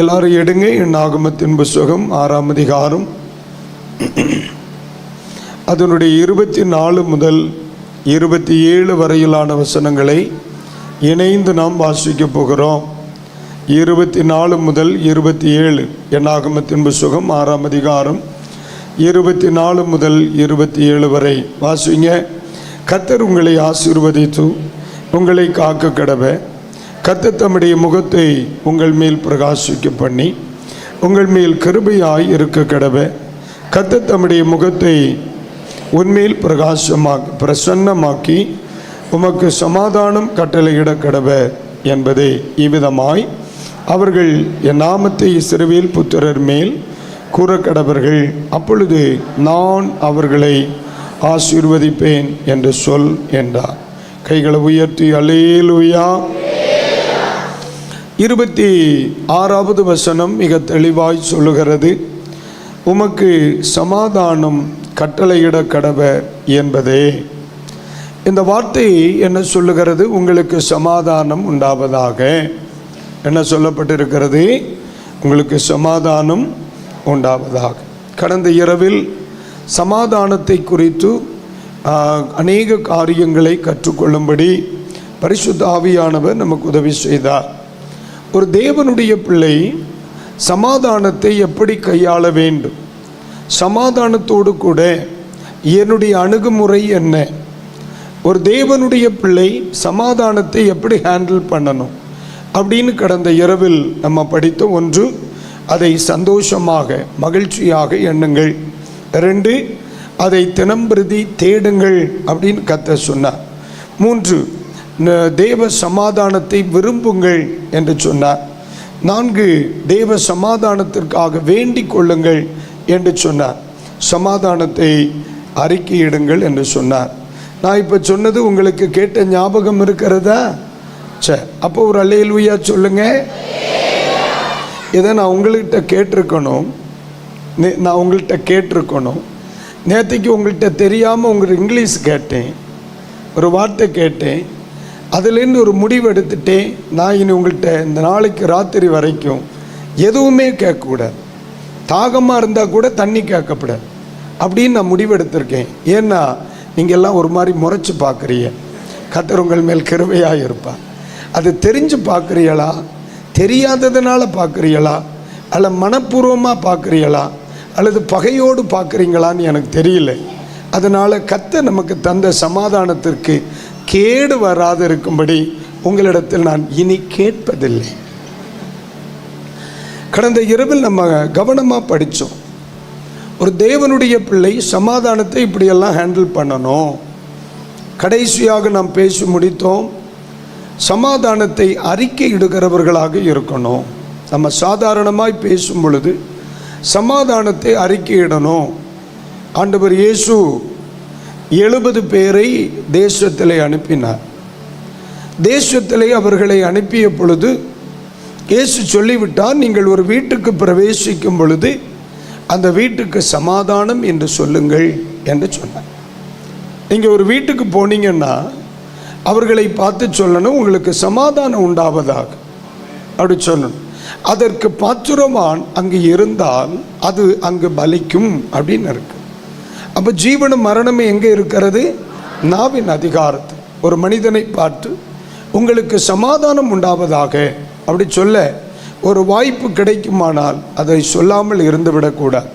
எல்லாரும் எடுங்க. என்னாகமத்தின் புஸ்தகம் 6ஆம் அதிகாரம் அதனுடைய 24 முதல் 27 வரையிலான வசனங்களை இணைந்து நாம் வாசிக்க போகிறோம். 24 முதல் 27 என்னாகமத்தின் புஸ்தகம் 6ஆம் அதிகாரம் 24 முதல் 27 வரை வாசிங்க. கர்த்தர் உங்களை ஆசீர்வதித்து உங்களை காக்க கடவை. கர்த்தர் தம்முடைய முகத்தை உங்கள் மேல் பிரகாசிக்க பண்ணி உங்கள் மேல் கிருபையாய் இருக்க கடவை. கர்த்தர் தம்முடைய முகத்தை உன்மேல் பிரசன்னமாக்கி உமக்கு சமாதானம் கட்டளையிட கடவை என்பதே. இவ்விதமாய் அவர்கள் என் நாமத்தை இஸ்ரவேல் புத்திரர் மேல் கூறக்கடவர்கள். அப்பொழுது நான் அவர்களை ஆசீர்வதிப்பேன் என்று சொல் என்றார். கைகளை உயர்த்தி அல்லேலூயா. 26வது வசனம் மிக தெளிவாய் சொல்லுகிறது, உமக்கு சமாதானம் கட்டளையிட கடவர் என்பதே. இந்த வார்த்தை என்ன சொல்லுகிறது? உங்களுக்கு சமாதானம் உண்டாவதாக. என்ன சொல்லப்பட்டிருக்கிறது? உங்களுக்கு சமாதானம் உண்டாவதாக. கடந்த இரவில் சமாதானத்தை குறித்து அநேக காரியங்களை கற்றுக்கொள்ளும்படி பரிசுத்த ஆவியானவர் நமக்கு உதவி செய்தார். ஒரு தேவனுடைய பிள்ளை சமாதானத்தை எப்படி கையாள வேண்டும், சமாதானத்தோடு கூட என்னுடைய அணுகுமுறை என்ன, ஒரு தேவனுடைய பிள்ளை சமாதானத்தை எப்படி ஹேண்டில் பண்ணணும் அப்படின்னு கடந்த இரவில் நம்ம படித்த ஒன்று. அதை சந்தோஷமாக மகிழ்ச்சியாக எண்ணுங்கள். 2, அதை தினம்பிரதி தேடுங்கள் அப்படின்னு கர்த்தர் சொன்னார். 3, தேவ சமாதானத்தை விரும்புங்கள் என்று சொன்னார். 4, தேவ சமாதானத்திற்காக வேண்டிக் கொள்ளுங்கள் என்று சொன்னார். சமாதானத்தை அறிக்கையிடுங்கள் என்று சொன்னார். நான் இப்போ சொன்னது உங்களுக்கு கேட்ட ஞாபகம் இருக்கிறதா? சரி, அப்போ ஒரு அல்லேலூயா சொல்லுங்க. இதை நான் உங்கள்கிட்ட கேட்டிருக்கணும். நேற்றுக்கு உங்கள்கிட்ட தெரியாமல் உங்களுக்கு இங்கிலீஷ் கேட்டேன், ஒரு வார்த்தை கேட்டேன். அதுலேருந்து ஒரு முடிவு எடுத்துட்டேன். நான் இனி உங்கள்கிட்ட இந்த நாளைக்கு ராத்திரி வரைக்கும் எதுவுமே கேட்கக்கூடாது. தாகமாக இருந்தால் கூட தண்ணி கேட்கக்கூடாது அப்படின்னு நான் முடிவு எடுத்திருக்கேன். ஏன்னா நீங்கள் எல்லாம் ஒரு மாதிரி முறைச்சி பார்க்குறீங்க. கர்த்தர் உங்கள் மேல் கிருபையாக இருப்பார். அது தெரிஞ்சு பார்க்குறீங்களா, தெரியாததுனால பார்க்குறீங்களா, அல்ல மனப்பூர்வமாக பார்க்குறீங்களா, அல்லது பகையோடு பார்க்குறீங்களான்னு எனக்கு தெரியல. அதனால் கர்த்தர் நமக்கு தந்த சமாதானத்திற்கு கேடு வராது இருக்கும்படி உங்களிடத்தில் நான் இனி கேட்பதில்லை. கடந்த இரவில் நம்ம கவனமாக படித்தோம். ஒரு தேவனுடைய பிள்ளை சமாதானத்தை இப்படியெல்லாம் ஹேண்டில் பண்ணணும். கடைசியாக நாம் பேசி முடித்தோம், சமாதானத்தை அறிக்கையிடுகிறவர்களாக இருக்கணும். நம்ம சாதாரணமாய் பேசும் பொழுது சமாதானத்தை அறிக்கையிடணும். ஆண்டவர் இயேசு 70 பேரை தேசத்திலே அனுப்பினார். தேசத்திலே அவர்களை அனுப்பிய பொழுது இயேசு சொல்லிவிட்டார், நீங்கள் ஒரு வீட்டுக்கு பிரவேசிக்கும் பொழுது அந்த வீட்டுக்கு சமாதானம் என்று சொல்லுங்கள் என்று சொன்னார். நீங்கள் ஒரு வீட்டுக்கு போனீங்கன்னா அவர்களை பார்த்து சொல்லணும், உங்களுக்கு சமாதானம் உண்டாவதாக அப்படி சொல்லணும். அதற்கு பாத்திரவான் அங்கு இருந்தால் அது அங்கு பலிக்கும் அப்படின்னு இருக்கு. அப்போ ஜீவனும் மரணமே எங்கே இருக்கிறது? நாவின் அதிகாரத்தில். ஒரு மனிதனை பார்த்து உங்களுக்கு சமாதானம் உண்டாவதாக அப்படி சொல்ல ஒரு வாய்ப்பு கிடைக்குமானால் அதை சொல்லாமல் இருந்துவிடக்கூடாது.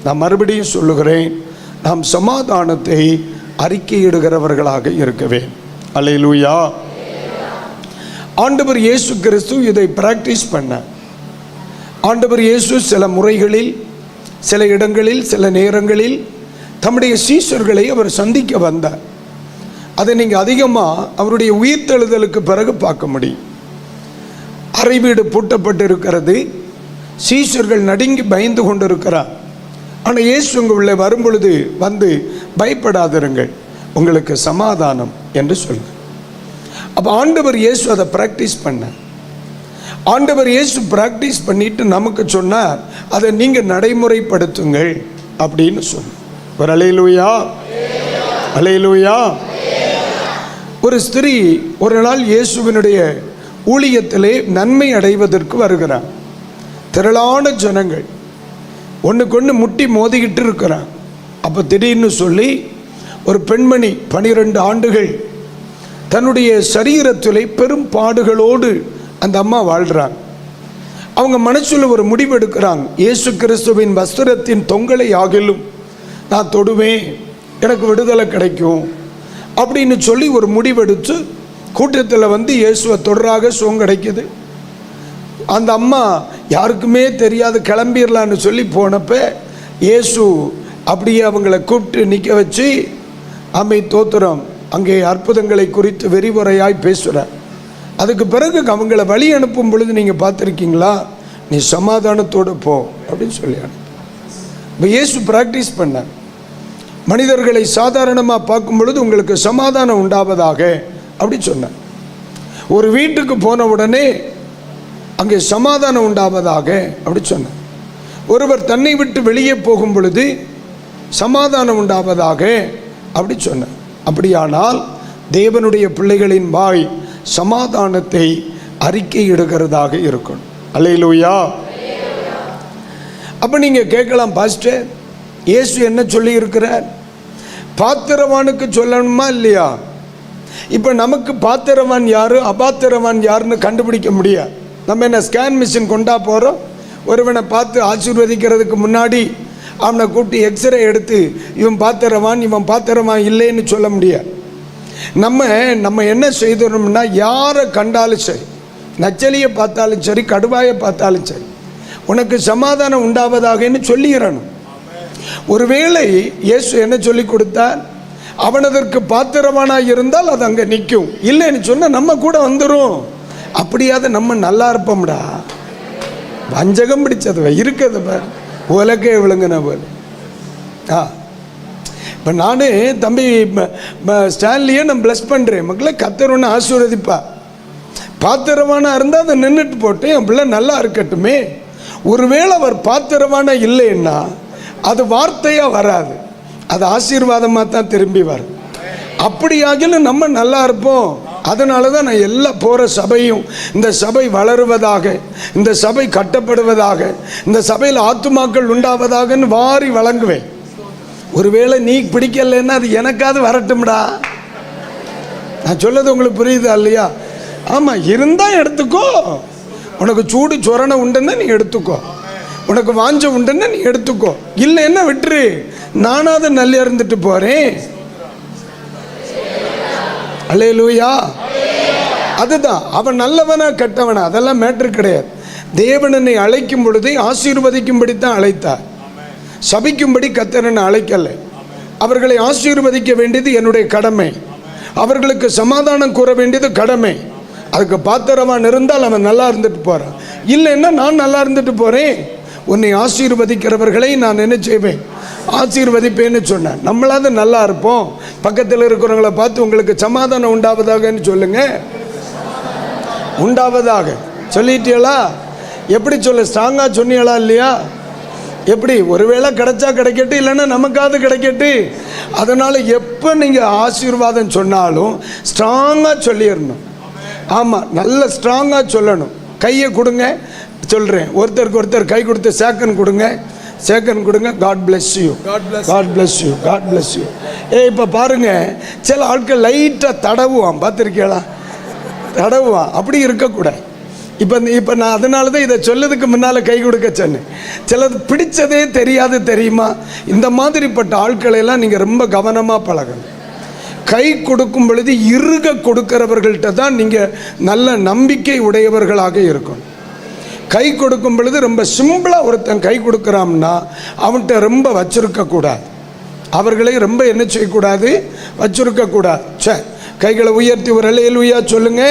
நான் மறுபடியும் சொல்லுகிறேன், நாம் சமாதானத்தை அறிக்கையிடுகிறவர்களாக இருக்கவே. அல்லேலூயா. ஆண்டவர் இயேசு கிறிஸ்து இதை பிராக்டிஸ் பண்ண. ஆண்டவர் இயேசு சில முறைகளில், சில இடங்களில், சில நேரங்களில் தம்முடைய சீஷர்களை அவர் சந்திக்க வந்தார். அதை நீங்கள் அதிகமாக அவருடைய உயிர்த்தெழுதலுக்கு பிறகு பார்க்க முடியும். அறை வீடு பூட்டப்பட்டு இருக்கிறது. சீஷர்கள் நடுங்கி பயந்து கொண்டிருக்கிறார். ஆனால் இயேசு உங்களை வரும்பொழுது வந்து பயப்படாதிருங்கள், உங்களுக்கு சமாதானம் என்று சொல்லுங்கள். அப்போ ஆண்டவர் இயேசு அதை பிராக்டிஸ் பண்ண. ஆண்டவர் இயேசு பிராக்டிஸ் பண்ணிட்டு நமக்கு சொன்னார், அதை நீங்கள் நடைமுறைப்படுத்துங்கள் அப்படின்னு சொன்னார். ஒரு அல்லேலூயா, அல்லேலூயா. ஒரு ஸ்திரீ ஒரு நாள் இயேசுவினுடைய ஊழியத்திலே நன்மை அடைவதற்கு வருகிறான். திரளான ஜனங்கள் ஒன்றுக்கொன்று முட்டி மோதிக்கிட்டு இருக்கிறான். அப்போ திடீர்னு சொல்லி ஒரு பெண்மணி 12 ஆண்டுகள் தன்னுடைய சரீரத்திலே பெரும் பாடுகளோடு அந்த அம்மா வாழ்கிறாங்க. அவங்க மனசுல ஒரு முடிவு எடுக்கிறாங்க. இயேசு கிறிஸ்துவின் வஸ்திரத்தின் தொங்கலை ஆகிலும் நான் தொடுவேன், எனக்கு விடுதலை கிடைக்கும் அப்படின்னு சொல்லி ஒரு முடிவெடுத்து கூட்டத்தில் வந்து இயேசுவை தொடராக சுகம் கிடைக்குது. அந்த அம்மா யாருக்குமே தெரியாது கிளம்பிடலான்னு சொல்லி போனப்ப இயேசு அப்படியே அவங்கள கூப்பிட்டு நிற்க வச்சு ஆமை தோத்திரம் அங்கே அற்புதங்களை குறித்து விரிவுரையாய் பேசுகிறார். அதுக்கு பிறகு அவங்கள வழி அனுப்பும் பொழுது நீங்கள் பார்த்துருக்கீங்களா, நீ சமாதானத்தோடு போ அப்படின்னு சொல்லி அனுப்பு. இப்போ இயேசு ப்ராக்டிஸ் பண்ணார். மனிதர்களை சாதாரணமாக பார்க்கும் பொழுது உங்களுக்கு சமாதானம் உண்டாவதாக அப்படி சொன்னார். ஒரு வீட்டுக்கு போன உடனே அங்கே சமாதானம் உண்டாவதாக அப்படி சொன்னார். ஒருவர் தன்னை விட்டு வெளியே போகும் பொழுது சமாதானம் உண்டாவதாக அப்படி சொன்னார். அப்படியானால் தேவனுடைய பிள்ளைகளின் வாய் சமாதானத்தை அறிக்கையிடுகிறதாக இருக்கணும். அல்லேலூயா. அப்போ நீங்கள் கேட்கலாம், பாஸ்டர் இயேசு என்ன சொல்லி இருக்கிறார்? பாத்திரவானுக்கு சொல்லணுமா இல்லையா? இப்போ நமக்கு பாத்திரவான் யாரு அபாத்திரவான் யாருன்னு கண்டுபிடிக்க முடியாது. நம்ம என்ன ஸ்கேன் மிஷின் கொண்டா போகிறோம்? ஒருவனை பார்த்து ஆசீர்வதிக்கிறதுக்கு முன்னாடி அவனை கூப்பிட்டு எக்ஸ்ரே எடுத்து இவன் பாத்திரவான் இவன் பாத்திரவான் இல்லைன்னு சொல்ல முடியாது. நம்ம என்ன செய்தோம்னா, யாரை கண்டாலும் சரி, நச்சலியை பார்த்தாலும் சரி, கடுவாயை பார்த்தாலும் சரி, உனக்கு சமாதானம் உண்டாவதாகன்னு சொல்லிடணும். ஒருவேளை இயேசு என்ன சொல்லி கொடுத்தார்? அவனதற்கு பாத்திரவானாக இருந்தால் அது அங்கே நிற்கும், இல்லைன்னு சொன்னால் நம்ம கூட வந்துடும். அப்படியாவது நம்ம நல்லா இருப்போம்டா. வஞ்சகம் பிடிச்சது இருக்கிறது பார், உலகே விழுங்கின போல். இப்போ நான் தம்பி ஸ்டான்லியை நான் ப்ளஸ் பண்ணுறேன். மக்களை கர்த்தர் ஒன்று ஆசீர்வதிப்பா. பாத்திரவானா இருந்தால் அதை நின்றுட்டு போட்டு என் பிள்ளை நல்லா இருக்கட்டுமே. ஒருவேளை அவர் பாத்திரவானா இல்லைன்னா அது வார்த்தையாக வராது, அது ஆசீர்வாதமாக தான் திரும்பி வரும். அப்படியாகிலும் நம்ம நல்லா இருப்போம். அதனால தான் நான் எல்லா போகிற சபையும் இந்த சபை வளருவதாக, இந்த சபை கட்டப்படுவதாக, இந்த சபையில் ஆத்துமாக்கள் உண்டாவதாகன்னு வாரி வழங்குவேன். ஒருவேளை நீ பிடிக்கலைன்னா அது எனக்காவது வரட்டும்டா. நான் சொல்லது உங்களுக்கு புரியுதா இல்லையா? ஆமாம், இருந்தால் எடுத்துக்கோ. உனக்கு சூடு சொரணை உண்டுன்னா நீ எடுத்துக்கோ, உனக்கு வாஞ்ச உண்டுன்னா நீ எடுத்துக்கோ, இல்லைன்னா விட்டுரு. நானாவது நல்லா இருந்துட்டு போகிறேன். அல்லேலூயா. அதுதான், அவன் நல்லவனா கெட்டவனா அதெல்லாம் மேட்ரு கிடையாது. தேவனனை அழைக்கும் பொழுது ஆசீர்வதிக்கும்படி தான் அழைத்தார், சபிக்கும்படி கர்த்தரனை அழைக்கலை. அவர்களை ஆசீர்வதிக்க வேண்டியது என்னுடைய கடமை, அவர்களுக்கு சமாதானம் கூற வேண்டியது கடமை. அதுக்கு பாத்திரவான் இருந்தால் அவன் நல்லா இருந்துட்டு போகிறான், இல்லைன்னா நான் நல்லா இருந்துட்டு போகிறேன். உன்னை ஆசீர்வதிக்கிறவர்களை நான் என்ன செய்வேன்? ஆசீர்வதிப்பேன்னு சொன்னேன். நம்மளாவது நல்லா இருப்போம். பக்கத்தில் இருக்கிறவங்கள பார்த்து உங்களுக்கு சமாதானம் உண்டாவதாகன்னு சொல்லுங்க. உண்டாவதாக சொல்லிட்டீங்களா? எப்படி சொல்ல? ஸ்ட்ராங்காக சொன்னீங்களா இல்லையா? எப்படி? ஒருவேளை கிடைச்சா கிடைக்கட்டு, இல்லைன்னா நமக்காவது கிடைக்கட்டு. அதனால் எப்போ நீங்கள் ஆசீர்வாதம் சொன்னாலும் ஸ்ட்ராங்காக சொல்லிடணும். ஆமாம், நல்ல ஸ்ட்ராங்காக சொல்லணும். கையை கொடுங்க சொல்கிறேன், ஒருத்தருக்கு ஒருத்தர் கை கொடுத்து சேக்கன் கொடுங்க, சேக்கன் கொடுங்க. God bless you, God bless you, God bless you. இப்போ பாருங்கள், சில ஆட்கள் லைட்டாக தடவுவான், பார்த்துருக்கீங்களா? தடவுவான். அப்படி இருக்கக்கூடாது. இப்போ நான் அதனால தான் இதை சொல்லதுக்கு முன்னால் கை கொடுக்க சொன்னேன். சிலது பிடிச்சதே தெரியாது தெரியுமா? இந்த மாதிரிப்பட்ட ஆட்களெல்லாம் நீங்கள் ரொம்ப கவனமாக பழகணும். கை கொடுக்கும் பொழுது இறுக கொடுக்கிறவர்கள்ட்ட தான் நீங்கள் நல்ல நம்பிக்கை உடையவர்களாக இருக்கணும். கை கொடுக்கும் பொழுது ரொம்ப சிம்பிளாக ஒருத்தன் கை கொடுக்குறான்னா அவன்கிட்ட ரொம்ப வச்சிருக்கக்கூடாது, அவர்களை ரொம்ப என்ன செய்யக்கூடாது? வச்சிருக்கக்கூடாது. சரி, கைகளை உயர்த்தி ஒரு அல்லேலூயா சொல்லுங்க,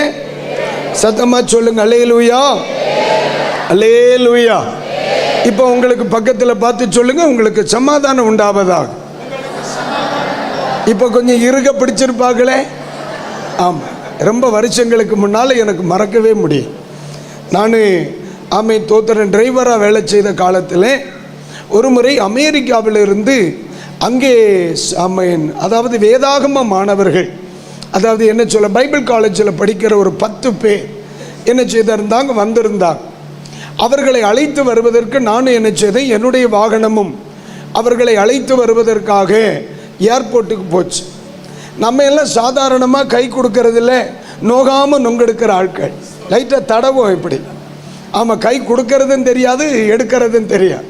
சத்தமாக சொல்லுங்க, அல்லேலூயா, அல்லேலூயா. இப்போ உங்களுக்கு பக்கத்தில் பார்த்து சொல்லுங்க, உங்களுக்கு சமாதானம் உண்டாவதாக. இப்போ கொஞ்சம் இறுக பிடிச்சிருப்பாங்களே. ஆமாம், ரொம்ப வருஷங்களுக்கு முன்னால் எனக்கு மறக்கவே முடியும். நான் தோத்திரன் டிரைவராக வேலை செய்த காலத்தில் ஒரு முறை அமெரிக்காவிலிருந்து அங்கே அதாவது வேதாகம மாணவர்கள், அதாவது என்ன சொல்ல, பைபிள் காலேஜில் படிக்கிற ஒரு 10 பேர் என்ன செய்திருந்தாங்க, வந்திருந்தாங்க. அவர்களை அழைத்து வருவதற்கு நானும் என்ன செய்தேன், என்னுடைய வாகனமும் அவர்களை அழைத்து வருவதற்காக ஏர்போர்ட்டுக்கு போச்சு. நம்ம எல்லாம் சாதாரணமாக கை கொடுக்கறதில்ல, நோகாமல் நொங்கெடுக்கிற ஆட்கள். லைட்டாக தடவும் இப்படி. ஆமாம், கை கொடுக்கறதுன்னு தெரியாது, எடுக்கிறதுன்னு தெரியாது.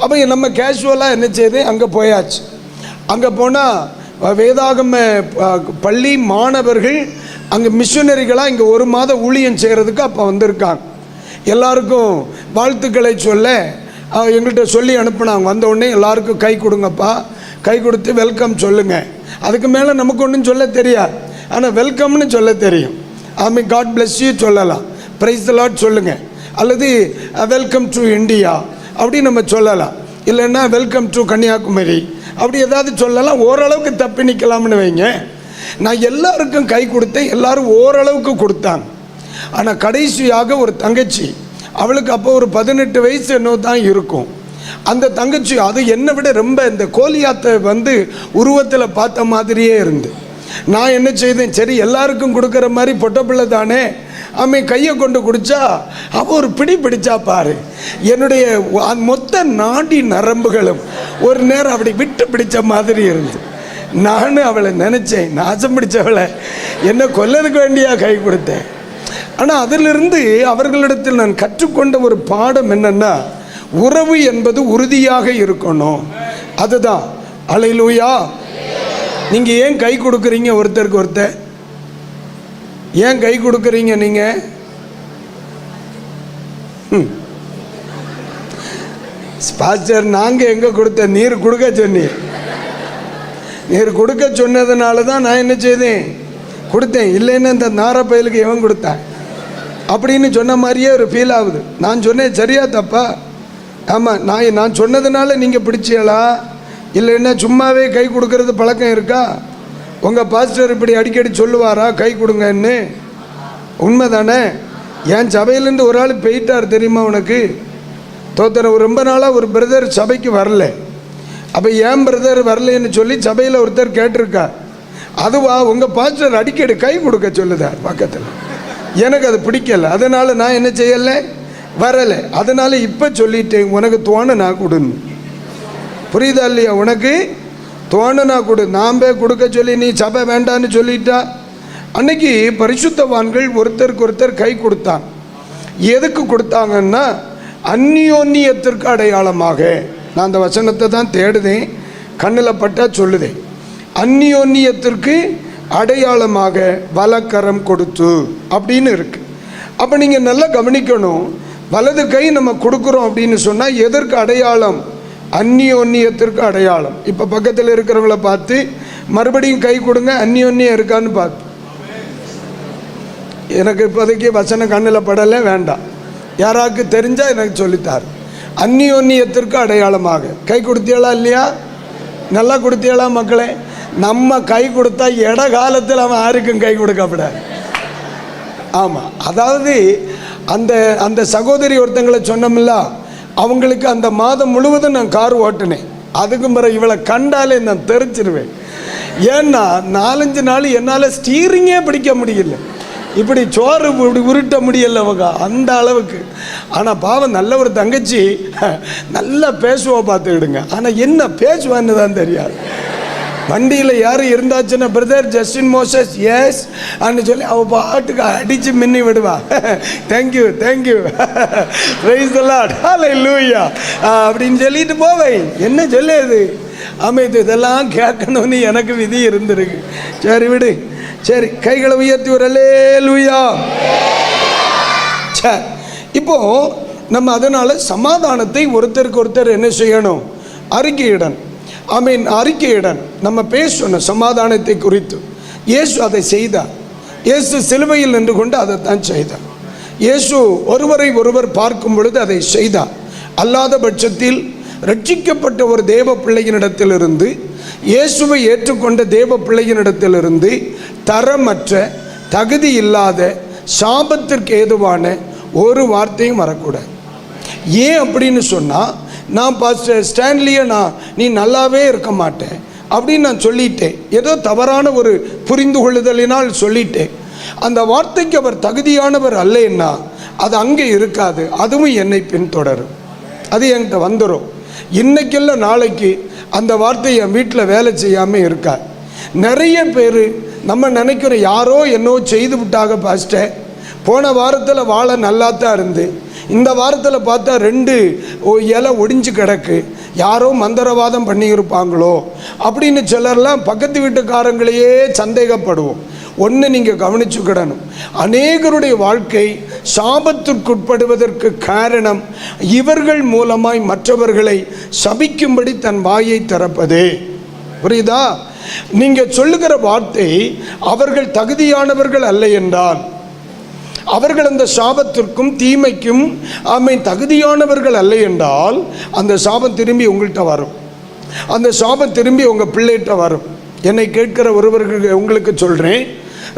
அப்போ நம்ம கேஷுவலாக என்ன செய்து அங்கே போயாச்சு. அங்கே போனால் வேதாகம பள்ளி மாணவர்கள் அங்கே மிஷனரிகளாக இங்கே 1 மாத ஊழியம் செய்கிறதுக்கு அப்போ வந்திருக்காங்க. எல்லாருக்கும் வாழ்த்துக்களை சொல்ல எங்கள்கிட்ட சொல்லி அனுப்புனாங்க. வந்த உடனே எல்லாருக்கும் கை கொடுங்கப்பா, கை கொடுத்து வெல்கம் சொல்லுங்கள். அதுக்கு மேலே நமக்கு ஒன்றும் சொல்ல தெரியாது, ஆனால் வெல்கம்னு சொல்ல தெரியும். ஆமீன், காட் பிளஸ் யூ சொல்லலாம், பிரைஸ் தி லார்ட் சொல்லுங்கள், அல்லது வெல்கம் டு இந்தியா அப்படி நம்ம சொல்லலாம். இல்லைன்னா வெல்கம் டு கன்னியாகுமரி அப்படி ஏதாவது சொல்லலாம். ஓரளவுக்கு தப்பி நிற்கலாம்னு வைங்க. நான் எல்லாருக்கும் கை கொடுத்தேன், எல்லாரும் ஓரளவுக்கு கொடுத்தாங்க. ஆனால் கடைசியாக ஒரு தங்கச்சி, அவளுக்கு அப்போ ஒரு 18 வயசு என்ன தான் இருக்கும். அந்த தங்கச்சி அது என்னை விட ரொம்ப இந்த கோலியாத்தை உருவத்தில் பார்த்த மாதிரியே இருந்து. நான் என்ன செய்தேன், சரி எல்லாருக்கும் கொடுக்குற மாதிரி பொட்ட பிள்ளை தானே, அவன் கையை கொண்டு குடிச்சா அவள் ஒரு பிடி பிடிச்சா பாரு. என்னுடைய மொத்த நாடி நரம்புகளும் ஒரு நேரம் அப்படி விட்டு பிடிச்ச மாதிரி இருந்து. நானும் அவளை நினச்சேன், நாசம் பிடிச்சவளை என்ன கொல்லதுக்கு வேண்டியா கை கொடுத்தேன். ஆனால் அதிலிருந்து அவர்களிடத்தில் நான் கற்றுக்கொண்ட ஒரு பாடம் என்னன்னா, உறவு என்பது உறுதியாக இருக்கணும். அதுதான். அல்லேலூயா. நீங்கள் ஏன் கை கொடுக்குறீங்க ஒருத்தருக்கு ஒருத்தர்? ஏன் கை கொடுக்குறீங்க நீங்கள்? பாஸ்டர் நாங்கள் எங்கே கொடுத்த, நீர் கொடுக்க சொன்னீர். நீர் கொடுக்க சொன்னதுனால தான் நான் என்ன செய்தேன், கொடுத்தேன். இல்லைன்னு இந்த நாரப்பயலுக்கு எவன் கொடுத்தான் அப்படின்னு சொன்ன மாதிரியே ஒரு ஃபீல் ஆகுது. நான் சொன்னேன் சரியா தப்பா? ஆமாம், நான் சொன்னதுனால நீங்கள் பிடிச்சீங்களா? இல்லைன்னா சும்மாவே கை கொடுக்கறது பழக்கம் இருக்கா? உங்கள் பாஸ்டர் இப்படி அடிக்கடி சொல்லுவாரா கை கொடுங்கன்னு? உண்மை தானே? என் சபையிலேருந்து ஒரு ஆள் போயிட்டார் தெரியுமா உனக்கு? தோத்தர ரொம்ப நாளாக ஒரு பிரதர் சபைக்கு வரல. அப்போ ஏன் பிரதர் வரலன்னு சொல்லி சபையில் ஒருத்தர் கேட்டிருக்கார். அதுவா, உங்கள் பாஸ்டர் அடிக்கடி கை கொடுக்க சொல்லுதார் பக்கத்தில். எனக்கு அது பிடிக்கல, அதனால் நான் என்ன செய்யலை, வரலை. அதனால் இப்போ சொல்லிட்டேன், உனக்கு தோணுனா கொடுன்னு. புரியுதா இல்லையா? உனக்கு தோணுனா கொடு. நாம் கொடுக்க சொல்லி நீ சபை வேண்டான்னு சொல்லிட்டா. அன்னைக்கு பரிசுத்தவான்கள் ஒருத்தருக்கு ஒருத்தர் கை கொடுத்தாங்க. எதுக்கு கொடுத்தாங்கன்னா, அந்யோன்யத்திற்கு அடையாளமாக. நான் அந்த வசனத்தை தான் தேடுதேன், கண்ணில் பட்டா சொல்லுதேன். அந்யோன்யத்திற்கு அடையாளமாக வலக்கரம் கொடுத்து அப்படின்னு இருக்கு. அப்போ நீங்கள் நல்லா கவனிக்கணும். வலது கை நம்ம கொடுக்குறோம் அப்படின்னு சொன்னால் எதற்கு அடையாளம்? அந்யோன்யத்திற்கு அடையாளம். இப்போ பக்கத்தில் இருக்கிறவங்கள பார்த்து மறுபடியும் கை கொடுங்க, அந்யோன்யம் இருக்கான்னு பார்த்து. எனக்கு இப்போதைக்கு வசனம் கண்ணில் படலை, வேண்டாம். யாராருக்கு தெரிஞ்சால் எனக்கு சொல்லித்தார். அந்யோன்யத்திற்கு அடையாளமாக கை கொடுத்தியலா இல்லையா? நல்லா கொடுத்தியலா மக்களே? நம்ம கை கொடுத்தா இட காலத்தில் அவன் யாருக்கும் கை கொடுக்கப்படாது. ஆமாம், அதாவது அந்த அந்த சகோதரி ஒருத்தங்களை சொன்னோம்ல, அவங்களுக்கு அந்த மாதம் முழுவதும் நான் கார் ஓட்டினேன். அதுக்கும் பிறகு இவளை கண்டாலே நான் தெரிச்சிருவேன். ஏன்னா 4-5 நாள் என்னால் ஸ்டீரிங்கே பிடிக்க முடியல, இப்படி சோறு இப்படி உருட்ட முடியல அவங்க அந்த அளவுக்கு. ஆனால் பாவம் நல்ல ஒரு தங்கச்சி, நல்லா பேசுவா பார்த்துக்கிடுங்க. ஆனால் என்ன பேசுவான்னு தான் தெரியாது. வண்டியில் யார் இருந்தாச்சுன்னா, பிரதர் ஜஸ்டின் மோசஸ் எஸ் அப்படின்னு சொல்லி அவள் பாட்டுக்கு அடித்து மின்னி விடுவா. Thank you thank you praise the Lord hallelujah அப்படின்னு சொல்லிட்டு போவேன். என்ன சொல்லுது அமைது, இதெல்லாம் கேட்கணும்னு எனக்கு விதி இருந்திருக்கு. சரி விடு, சரி கைகளை உயர்த்தி ஒரு அல்லேலூயா. சரி, இப்போது நம்ம அதனால் சமாதானத்தை ஒருத்தருக்கு ஒருத்தர் என்ன செய்யணும்? அறிக்கையிடணும். அறிக்கையிடன் நம்ம பேசணும் சமாதானத்தை குறித்து. இயேசு அதை செய்தார். இயேசு சிலுவையில் நின்று கொண்டு அதைத்தான் செய்தார். இயேசு ஒருவரை ஒருவர் பார்க்கும் பொழுது அதை செய்தார். அல்லாத பட்சத்தில் ரட்சிக்கப்பட்ட ஒரு தேவ பிள்ளையினிடத்திலிருந்து, இயேசுவை ஏற்றுக்கொண்ட தேவ பிள்ளையினிடத்திலிருந்து தரமற்ற, தகுதி இல்லாத, சாபத்திற்கு ஏதுவான ஒரு வார்த்தையும் வரக்கூடாது. ஏன் அப்படின்னு சொன்னால், நான் பாஸ்டர் ஸ்டான்லியை நீ நல்லாவே இருக்க மாட்டேன் அப்படின்னு நான் சொல்லிட்டேன். ஏதோ தவறான ஒரு புரிந்து கொள்ளுதலினால் சொல்லிட்டேன். அந்த வார்த்தைக்கு அவர் தகுதியானவர் அல்லைன்னா அது அங்கே இருக்காது, அதுவும் என்னை பின்தொடரும், அது என்கிட்ட வந்துடும். இன்னைக்கெல்லாம் நாளைக்கு அந்த வார்த்தை என் வீட்டில் வேலை செய்யாமல் இருக்காது. நிறைய பேர் நம்ம நினைக்கிற யாரோ என்னோ செய்து விட்டாங்க பாஸ்டர், போன வாரத்தில் வாழை நல்லா தான் இருந்து இந்த வாரத்தில் பார்த்தா 2 இலை ஒடிஞ்சு கிடக்கு, யாரோ மந்திரவாதம் பண்ணியிருப்பாங்களோ அப்படின்னு சிலர்லாம் பக்கத்து வீட்டுக்காரங்களையே சந்தேகப்படுவோம். ஒன்று நீங்கள் கவனிச்சுக்கிடணும், அநேகருடைய வாழ்க்கை சாபத்திற்குட்படுவதற்கு காரணம் இவர்கள் மூலமாய் மற்றவர்களை சபிக்கும்படி தன் வாயை திறப்பதே. புரியுதா? நீங்கள் சொல்லுகிற வார்த்தை அவர்கள் தகுதியானவர்கள் அல்ல என்றால், அவர்கள் அந்த சாபத்திற்கும் தீமைக்கும் தகுதியானவர்கள் அல்ல என்றால், அந்த சாபம் திரும்பி உங்கள்கிட்ட வரும், அந்த சாபம் திரும்பி உங்கள் பிள்ளைகிட்ட வரும். என்னை கேட்கிற ஒருவர்கள் உங்களுக்கு சொல்கிறேன்,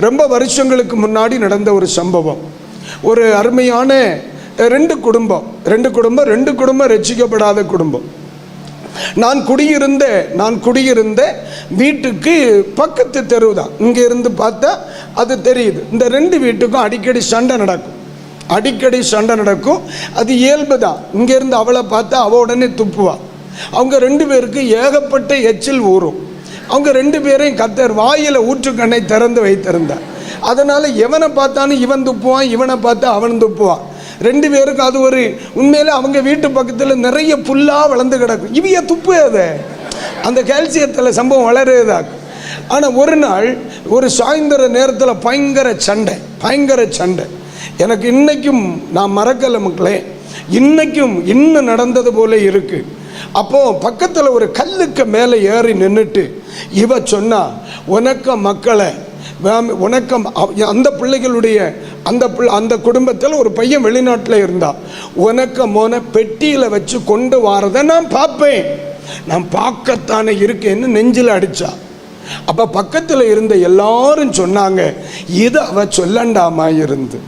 ரொம்ப வருஷங்களுக்கு முன்னாடி நடந்த ஒரு சம்பவம். ஒரு அருமையான 2 குடும்பம் ரட்சிக்கப்படாத குடும்பம். நான் குடியிருந்த வீட்டுக்கு பக்கத்து தெரு தான், இங்கே இருந்து பார்த்தா அது தெரியுது. இந்த 2 வீட்டுக்கும் அடிக்கடி சண்டை நடக்கும், அது இயல்பு தான். இங்கேருந்து அவளை பார்த்தா அவள் உடனே துப்புவா. அவங்க 2 பேருக்கு ஏகப்பட்ட எச்சில் ஊறும். அவங்க 2 பேரையும் கர்த்தர் வாயில் ஊற்றுக்கண்ணை திறந்து வைத்திருந்தார். அதனால் எவனை பார்த்தாலும் இவன் துப்புவான், இவனை பார்த்தா அவன் துப்புவான். 2 பேருக்கு அது ஒரு உண்மையில அவங்க வீட்டு பக்கத்தில் நிறைய புல்லாக வளர்ந்து கிடக்கும். இவைய துப்பு அதை அந்த கால்சியத்தில் சம்பவம் வளருதாக்கும். ஆனால் ஒரு நாள் ஒரு சாயந்தர நேரத்தில் பயங்கர சண்டை. எனக்கு இன்னைக்கும் நான் மறக்கலை மக்களே, இன்னும் நடந்தது போல இருக்கு. அப்போது பக்கத்தில் ஒரு கல்லுக்கு மேலே ஏறி நின்றுட்டு இவ சொன்னா, உனக்கம் அந்த பிள்ளைகளுடைய அந்த குடும்பத்தில் ஒரு பையன் வெளிநாட்டில் இருந்தா, உனக்கமோன பெட்டியில் வச்சு கொண்டு வாரதை நான் பார்ப்பேன், நான் பார்க்கத்தானே இருக்கேன்னு நெஞ்சில் அடித்தா. அப்போ பக்கத்தில் இருந்த எல்லாரும் சொன்னாங்க, இது அவ சொல்லண்டாமா இருந்து.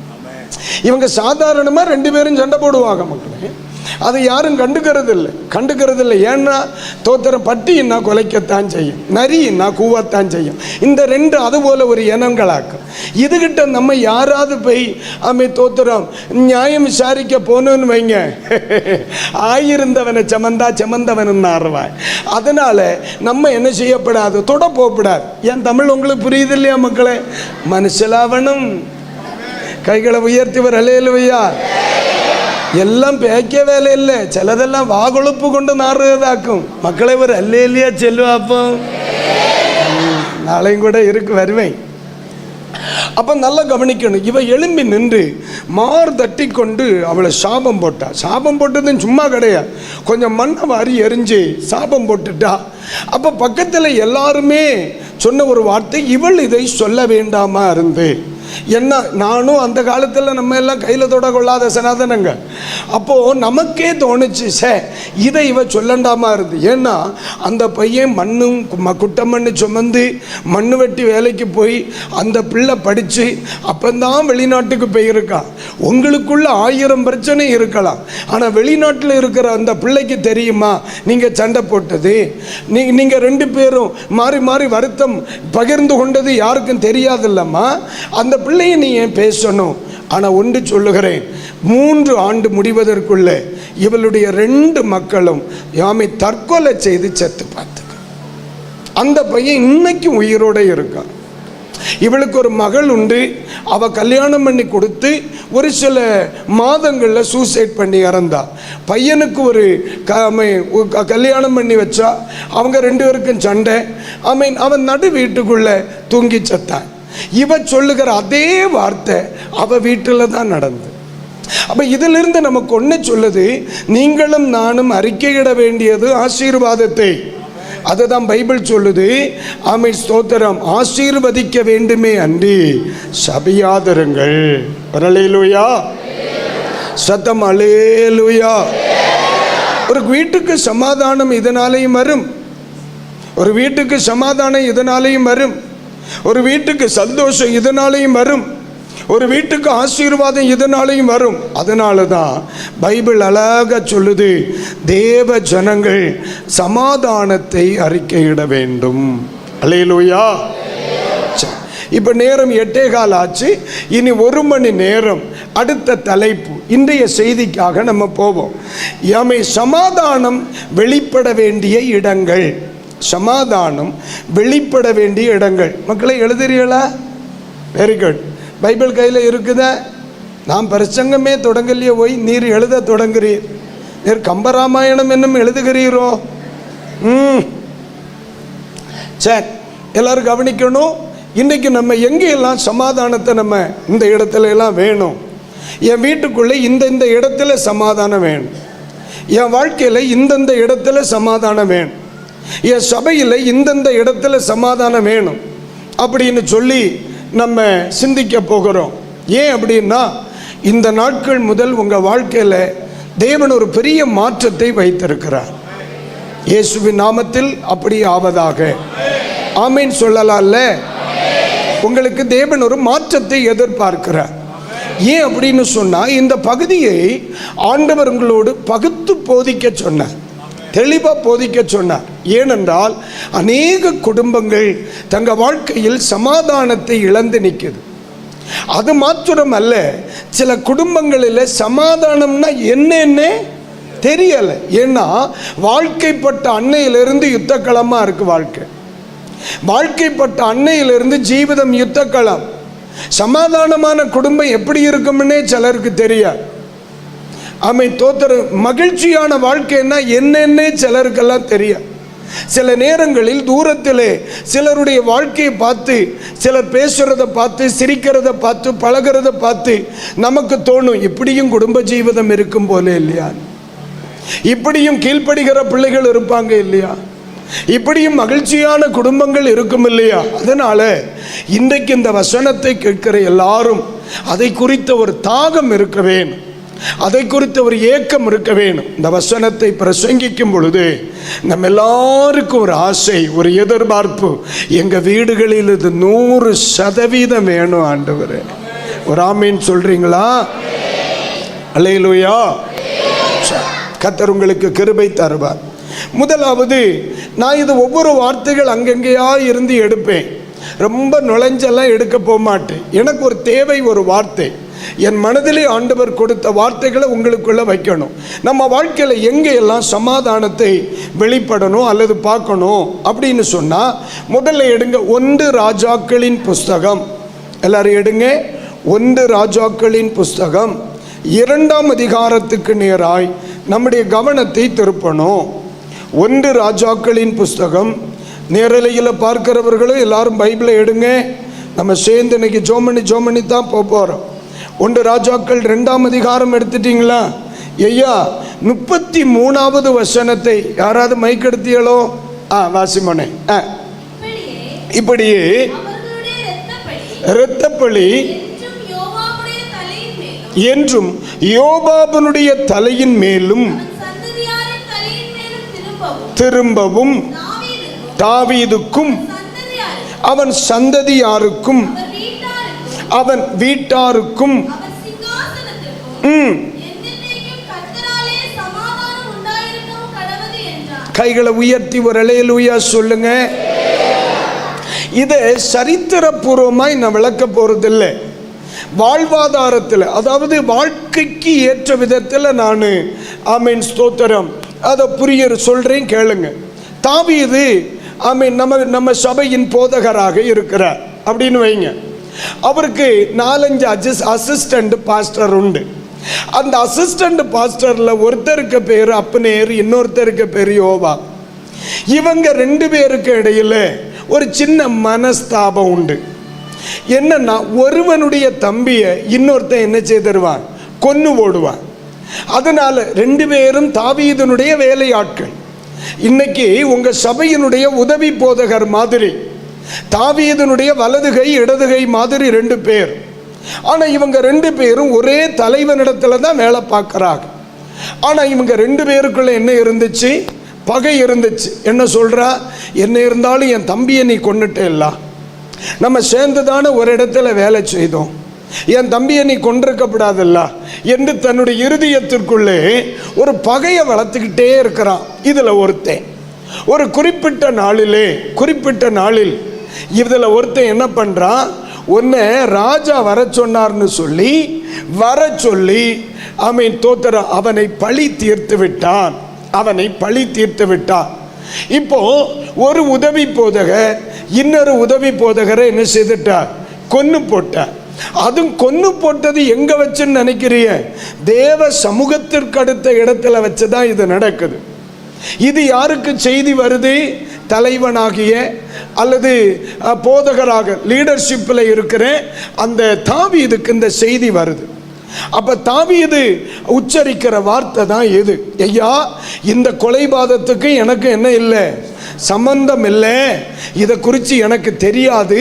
இவங்க சாதாரணமாக 2 பேரும் சண்டை போடுவாங்க மக்களே, அதை யாரும் கண்டுக்கிறது இல்லை. ஏன்னா தோத்திரம் பட்டின்னா குலைக்கத்தான் செய்யும், நரின்னா கூவத்தான் செய்யும். இந்த 2 அதுபோல் ஒரு இனங்களாக்கும். இதுகிட்ட நம்ம யாராவது போய் தோத்திரம் நியாயம் விசாரிக்க போனோன்னு வைங்க, ஆயிருந்தவனை செமந்தவன் ஆறுவான். அதனால நம்ம என்ன செய்யப்படாது, தொட போகப்படாது. என் தமிழ் உங்களுக்கு புரியுது இல்லையா மக்களே? மனுஷலாவணும், கைகளை உயர்த்திவர் அல்லேலூயா. எல்லாம் பேக்க வேலை இல்லை, சிலதெல்லாம் வாகொழுப்பு கொண்டு நாறுவதாக்கும். மக்களை ஒரு அல்லேலியா செல்வாப்போ, நாளையும் கூட வருவேன். அப்போ நல்லா கவனிக்கணும். இவ எழும்பி நின்று மார் தட்டி கொண்டு அவளை சாபம் போட்டா. சாபம் போட்டதும் சும்மா கிடையாது, கொஞ்சம் மண்ணை வாரி எரிஞ்சு சாபம் போட்டுட்டா. அப்போ பக்கத்தில் எல்லாருமே சொன்ன ஒரு வார்த்தை, இவள் இதை சொல்ல வேண்டாமா இருந்து. என்ன, நானும் அந்த காலத்தில் நம்ம எல்லாம் கையில் தொட கொள்ளாத சனாதனங்க. அப்போது நமக்கே தோணுச்சு, இதை இவ சொல்லண்டாமா இருந்து. ஏன்னா அந்த பையன் குட்டை மண்ணு சுமந்து மண்ணு வெட்டி வேலைக்கு போய் அந்த பிள்ளை படித்து அப்போந்தான் வெளிநாட்டுக்கு போயிருக்கான். உங்களுக்குள்ள 1000 பிரச்சனை இருக்கலாம், ஆனால் வெளிநாட்டில் இருக்கிற அந்த பிள்ளைக்கு தெரியுமா நீங்கள் சண்டை போட்டது? நீங்கள் 2 பேரும் மாறி மாறி வருத்தம் பகிர்ந்து கொண்டது யாருக்கும் தெரியாதில்லம்மா. அந்த பிள்ளையை நீ ஏன் பேசணும்? ஆனால் ஒன்று சொல்லுகிறேன், 3 ஆண்டு முடிவதற்குள்ள இவளுடைய 2 மக்களும் யாமை தற்கொலை செய்து செத்து பார்த்துக்க. அந்த பையன் இன்னைக்கும் உயிரோடு இருக்கான். இவளுக்கு ஒரு மகள் உண்டு, அவ கல்யாணம் பண்ணி கொடுத்து ஒரு சில மாதங்களில் சூசைட் பண்ணி இறந்தா. பையனுக்கு ஒரு கல்யாணம் பண்ணி வச்சா, அவங்க 2 பேருக்கும் சண்டை. அவன் நடு வீட்டுக்குள்ளே தூங்கி செத்தான். இவ சொல்லுகிற அதே வார்த்தை அவ வீட்டில் தான் நடந்து. அப்போ இதிலிருந்து நமக்கு ஒன்று சொல்லுது, நீங்களும் நானும் அறிக்கையிட வேண்டியது ஆசீர்வாதத்தை. அதுதான் பைபிள் சொல்லுது. ஆமென், ஸ்தோத்திரம். ஆசீர்வதிக்க வேண்டுமே அன்றி சபியாதருங்கள். அல்லேலூயா, சத்தம் அல்லேலூயா. ஒரு வீட்டுக்கு சமாதானம் இதனாலேயும் வரும், ஒரு வீட்டுக்கு சமாதானம் இதனாலேயும் வரும், ஒரு வீட்டுக்கு சந்தோஷம் இதனாலேயும் வரும், ஒரு வீட்டுக்கு ஆசீர்வாதம் இதனாலேயும் வரும். அதனால தான் பைபிள் அழகாக சொல்லுது, தேவ ஜனங்கள் சமாதானத்தை அறிக்கையிட வேண்டும். அல்லேலூயா. இப்போ நேரம் 8:15 ஆச்சு. இனி 1 மணி நேரம் அடுத்த தலைப்பு. இன்றைய செய்திக்காக நம்ம போவோம். யாமை சமாதானம் வெளிப்பட வேண்டிய இடங்கள். சமாதானம் வெளிப்பட வேண்டிய இடங்கள். மக்களை எழுதுறீங்களா? Very good. பைபிள் கையில் இருக்குதா? நான் பிரசங்கமே தொடங்கலையே போய் நீர் எழுத தொடங்குறீர். நீர் கம்பராமாயணம் என்னும் எழுதுகிறீரோ? சரி, எல்லாரும் கவனிக்கணும். இன்றைக்கி நம்ம எங்கெல்லாம் சமாதானத்தை நம்ம இந்த இடத்துல எல்லாம் வேணும். என் வீட்டுக்குள்ளே இந்த இடத்துல சமாதானம் வேணும். என் வாழ்க்கையில் இந்தந்த இடத்துல சமாதானம் வேணும். என் சபையில் இந்தந்த இடத்துல சமாதானம் வேணும் அப்படின்னு சொல்லி நம்ம சிந்திக்க போகிறோம். ஏன் அப்படின்னா, இந்த நாட்கள் முதல் உங்கள் வாழ்க்கையில் தேவன் ஒரு பெரிய மாற்றத்தை வைத்திருக்கிறார். இயேசுவின் நாமத்தில் அப்படி ஆவதாக. ஆமீன் சொல்லலாம்ல? உங்களுக்கு தேவன் ஒரு மாற்றத்தை எதிர்பார்க்கிறார். ஏன் அப்படின்னு சொன்னால், இந்த பகுதியை ஆண்டவர் உங்களோடு பகுத்து போதிக்க சொன்னார், தெளிவாக போதிக்க சொன்னார். ஏனென்றால் அநேக குடும்பங்கள் தங்கள் வாழ்க்கையில் சமாதானத்தை இழந்து நிற்குது. அது மாத்திரம் அல்ல, சில குடும்பங்களில் சமாதானம்னா என்னன்னு தெரியலை. ஏன்னா வாழ்க்கைப்பட்ட அன்னையிலிருந்து யுத்தக்களமாக இருக்குது வாழ்க்கை. வாழ்க்கைப்பட்ட அன்னையிலிருந்து ஜீவிதம் யுத்தக்களம். சமாதானமான குடும்பம் எப்படி இருக்கும்னே சிலருக்கு தெரியாது. தோத்தர் மகிழ்ச்சியான வாழ்க்கைன்னா என்னன்னே சிலருக்கெல்லாம் தெரியாது. சில நேரங்களில் தூரத்திலே சிலருடைய வாழ்க்கையை பார்த்து, சிலர் பேசுகிறத பார்த்து, சிரிக்கிறத பார்த்து, பழகிறத பார்த்து நமக்கு தோணும், இப்படியும் குடும்ப ஜீவிதம் இருக்கும் போல இல்லையா, இப்படியும் கீழ்ப்படுகிற பிள்ளைகள் இருப்பாங்க இல்லையா, இப்படியும் மகிழ்ச்சியான குடும்பங்கள் இருக்கும் இல்லையா. அதனால இன்றைக்கு இந்த வசனத்தை கேட்கிற எல்லாரும் அதை குறித்த ஒரு தாகம் இருக்க வேணும், அதை குறித்த ஒரு ஏக்கம் இருக்க வேணும். இந்த வசனத்தை பிரசங்கிக்கும் பொழுது நம்ம எல்லாருக்கும் ஒரு ஆசை, ஒரு எதிர்பார்ப்பு, எங்கள் வீடுகளில் இது 100% வேணும் ஆண்டவரே. ஒரு ஆமீன் சொல்றீங்களா? அல்லேலூயா. கர்த்தர் உங்களுக்கு கிருபை தருவார். முதலாவது, நான் இது ஒவ்வொரு வார்த்தைகள் அங்கங்கேயா இருந்து எடுப்பேன், ரொம்ப நுழைஞ்செல்லாம் எடுக்க போக மாட்டேன். எனக்கு ஒரு தேவை, ஒரு வார்த்தை என் மனதிலே ஆண்டவர் கொடுத்த வார்த்தைகளை உங்களுக்குள்ள வைக்கணும். நம்ம வாழ்க்கையில் எங்கெல்லாம் சமாதானத்தை வெளிப்படணும் அல்லது பார்க்கணும் அப்படின்னு சொன்னால், முதல்ல எடுங்க 1 ராஜாக்களின் புஸ்தகம். எல்லாரும் எடுங்க 1 ராஜாக்களின் புஸ்தகம் 2ஆம் அதிகாரத்துக்கு நேராய் நம்முடைய கவனத்தை திருப்பணும். 1 ராஜாக்களின் புஸ்தகம். நேரலையில் பார்க்கிறவர்களும் எல்லாரும் பைபிளை எடுங்க. நம்ம சேர்ந்து இன்னைக்கு ஜோமணி தான் போகிறோம். 1 ராஜாக்கள் 2ஆம் அதிகாரம் எடுத்துட்டீங்களா? ஐயா 33வது வசனத்தை யாராவது மைக் எடுத்தியளோ? வாசிமோனே. இப்படியே இரத்தப்பழி என்றும் யோபாபனுடைய தலையின் மேலும் திரும்பவும் தாவீதுக்கும் அவன் சந்ததியாருக்கும் அவன் வீட்டாருக்கும் கைகளை உயர்த்தி ஒரு அல்லேலூயா சொல்லுங்க. இதை சரித்திரபூர்வமாய் நான் விளக்க போறதில்லை, வாழ்வாதாரத்தில், அதாவது வாழ்க்கைக்கு ஏற்ற விதத்தில் நான் ஆமீன் ஸ்தோத்திரம் அதை புரிய சொல்றேன், கேளுங்க. தாவீது ஆமீன் நம்ம சபையின் போதகராக இருக்கிறார் அப்படின்னு வைங்க. அவருக்கு 4-5 அசிஸ்டண்ட் பாஸ்டர் உண்டு. அந்த அசிஸ்டண்ட் பாஸ்டரில் ஒருத்தருக்கு பேர் அப்னேர், இன்னொருத்தருக்கு பேர் யோவா. இவங்க 2 பேருக்கு இடையில் ஒரு சின்ன மனஸ்தாபம் உண்டு. என்னன்னா, ஒருவனுடைய தம்பியை இன்னொருத்தன் என்ன செய்திருவான், கொன்னு ஓடுவான். அதனால 2 பேரும் தாவீதினுடைய வேலையாட்கள். இன்னைக்கு உங்க சபையினுடைய உதவி போதகர் மாதிரி, தாவீதினுடைய வலதுகை இடதுகை மாதிரி 2 பேர். ஆனால் இவங்க 2 பேரும் ஒரே தலைவனிடத்துல தான் வேலை பார்க்குறாங்க. ஆனால் இவங்க 2 பேருக்குள்ள என்ன இருந்துச்சு, பகை இருந்துச்சு. என்ன சொல்கிறா, என்ன இருந்தாலும் என் தம்பியை நீ கொன்னுட்டேல்ல, நம்ம சேர்ந்து தானே ஒரு இடத்துல வேலை செய்தோம், என் தம்பியை நீ கொண்டிருக்கப்படாதல்ல என்று தன்னுடைய இருதயத்திற்குள்ளே ஒரு பகையை வளர்த்துக்கிட்டே இருக்கிறான். இதில் ஒருத்தன் ஒரு குறிப்பிட்ட நாளில் இதில் ஒருத்தன் என்ன பண்ணுறான், உன்னை ராஜா வர சொன்னார்னு சொல்லி வர சொல்லி ஆமென் தோத்திரம் அவனை பழி தீர்த்து விட்டான். அவனை பழி தீர்த்து விட்டான். இப்போ ஒரு உதவி போதகர் இன்னொரு உதவி போதகரை என்ன செய்துட்டார்? கொன்னு போட்டார். அதுவும் கொன்னு போட்டது எங்க வச்சுன்னு நினைக்கிறீங்க? தேவ சமூகத்திற்கு அடுத்த இடத்துல வச்சுதான் இது நடக்குது. இது யாருக்கு செய்தி வருது? தலைவனாகிய அல்லது போதகராக லீடர்ஷிப்பில் இருக்கிற அந்த தாவீதுக்கு இந்த செய்தி வருது. அப்ப தாவீது உச்சரிக்கிற வார்த்தை தான் எது? ஐயா, இந்த கொலைபாதத்துக்கு எனக்கு என்ன இல்லை, சம்பந்தம் இல்லை, இதை குறித்து எனக்கு தெரியாது.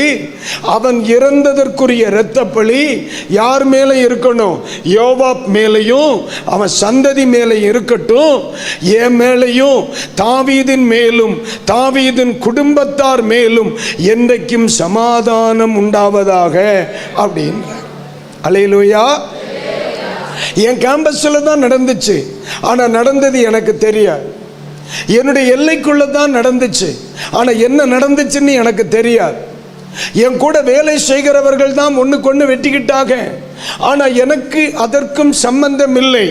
அவன் இறந்ததற்குரிய இரத்தப்பழி யார் மேலே இருக்கணும்? யோவாப் மேலையும் அவன் சந்ததி மேலே இருக்கட்டும், என் மேலையும் தாவீதின் மேலும் தாவீதின் குடும்பத்தார் மேலும் என்றைக்கும் சமாதானம் உண்டாவதாக அப்படின்னு. அல்லேலூயா. என் கேம்பஸில் தான் நடந்துச்சு, ஆனால் நடந்தது எனக்கு தெரியாது. என்னுடைய எல்லைக்குள்ள தான் நடந்துச்சு, ஆனால் என்ன நடந்துச்சுன்னு எனக்கு தெரியாது. என் கூட வேலை செய்கிறவர்கள் தான் ஒன்றுக்கொன்று வெட்டிக்கிட்டாங்க, ஆனால் எனக்கு அதற்கும் சம்பந்தம் இல்லை.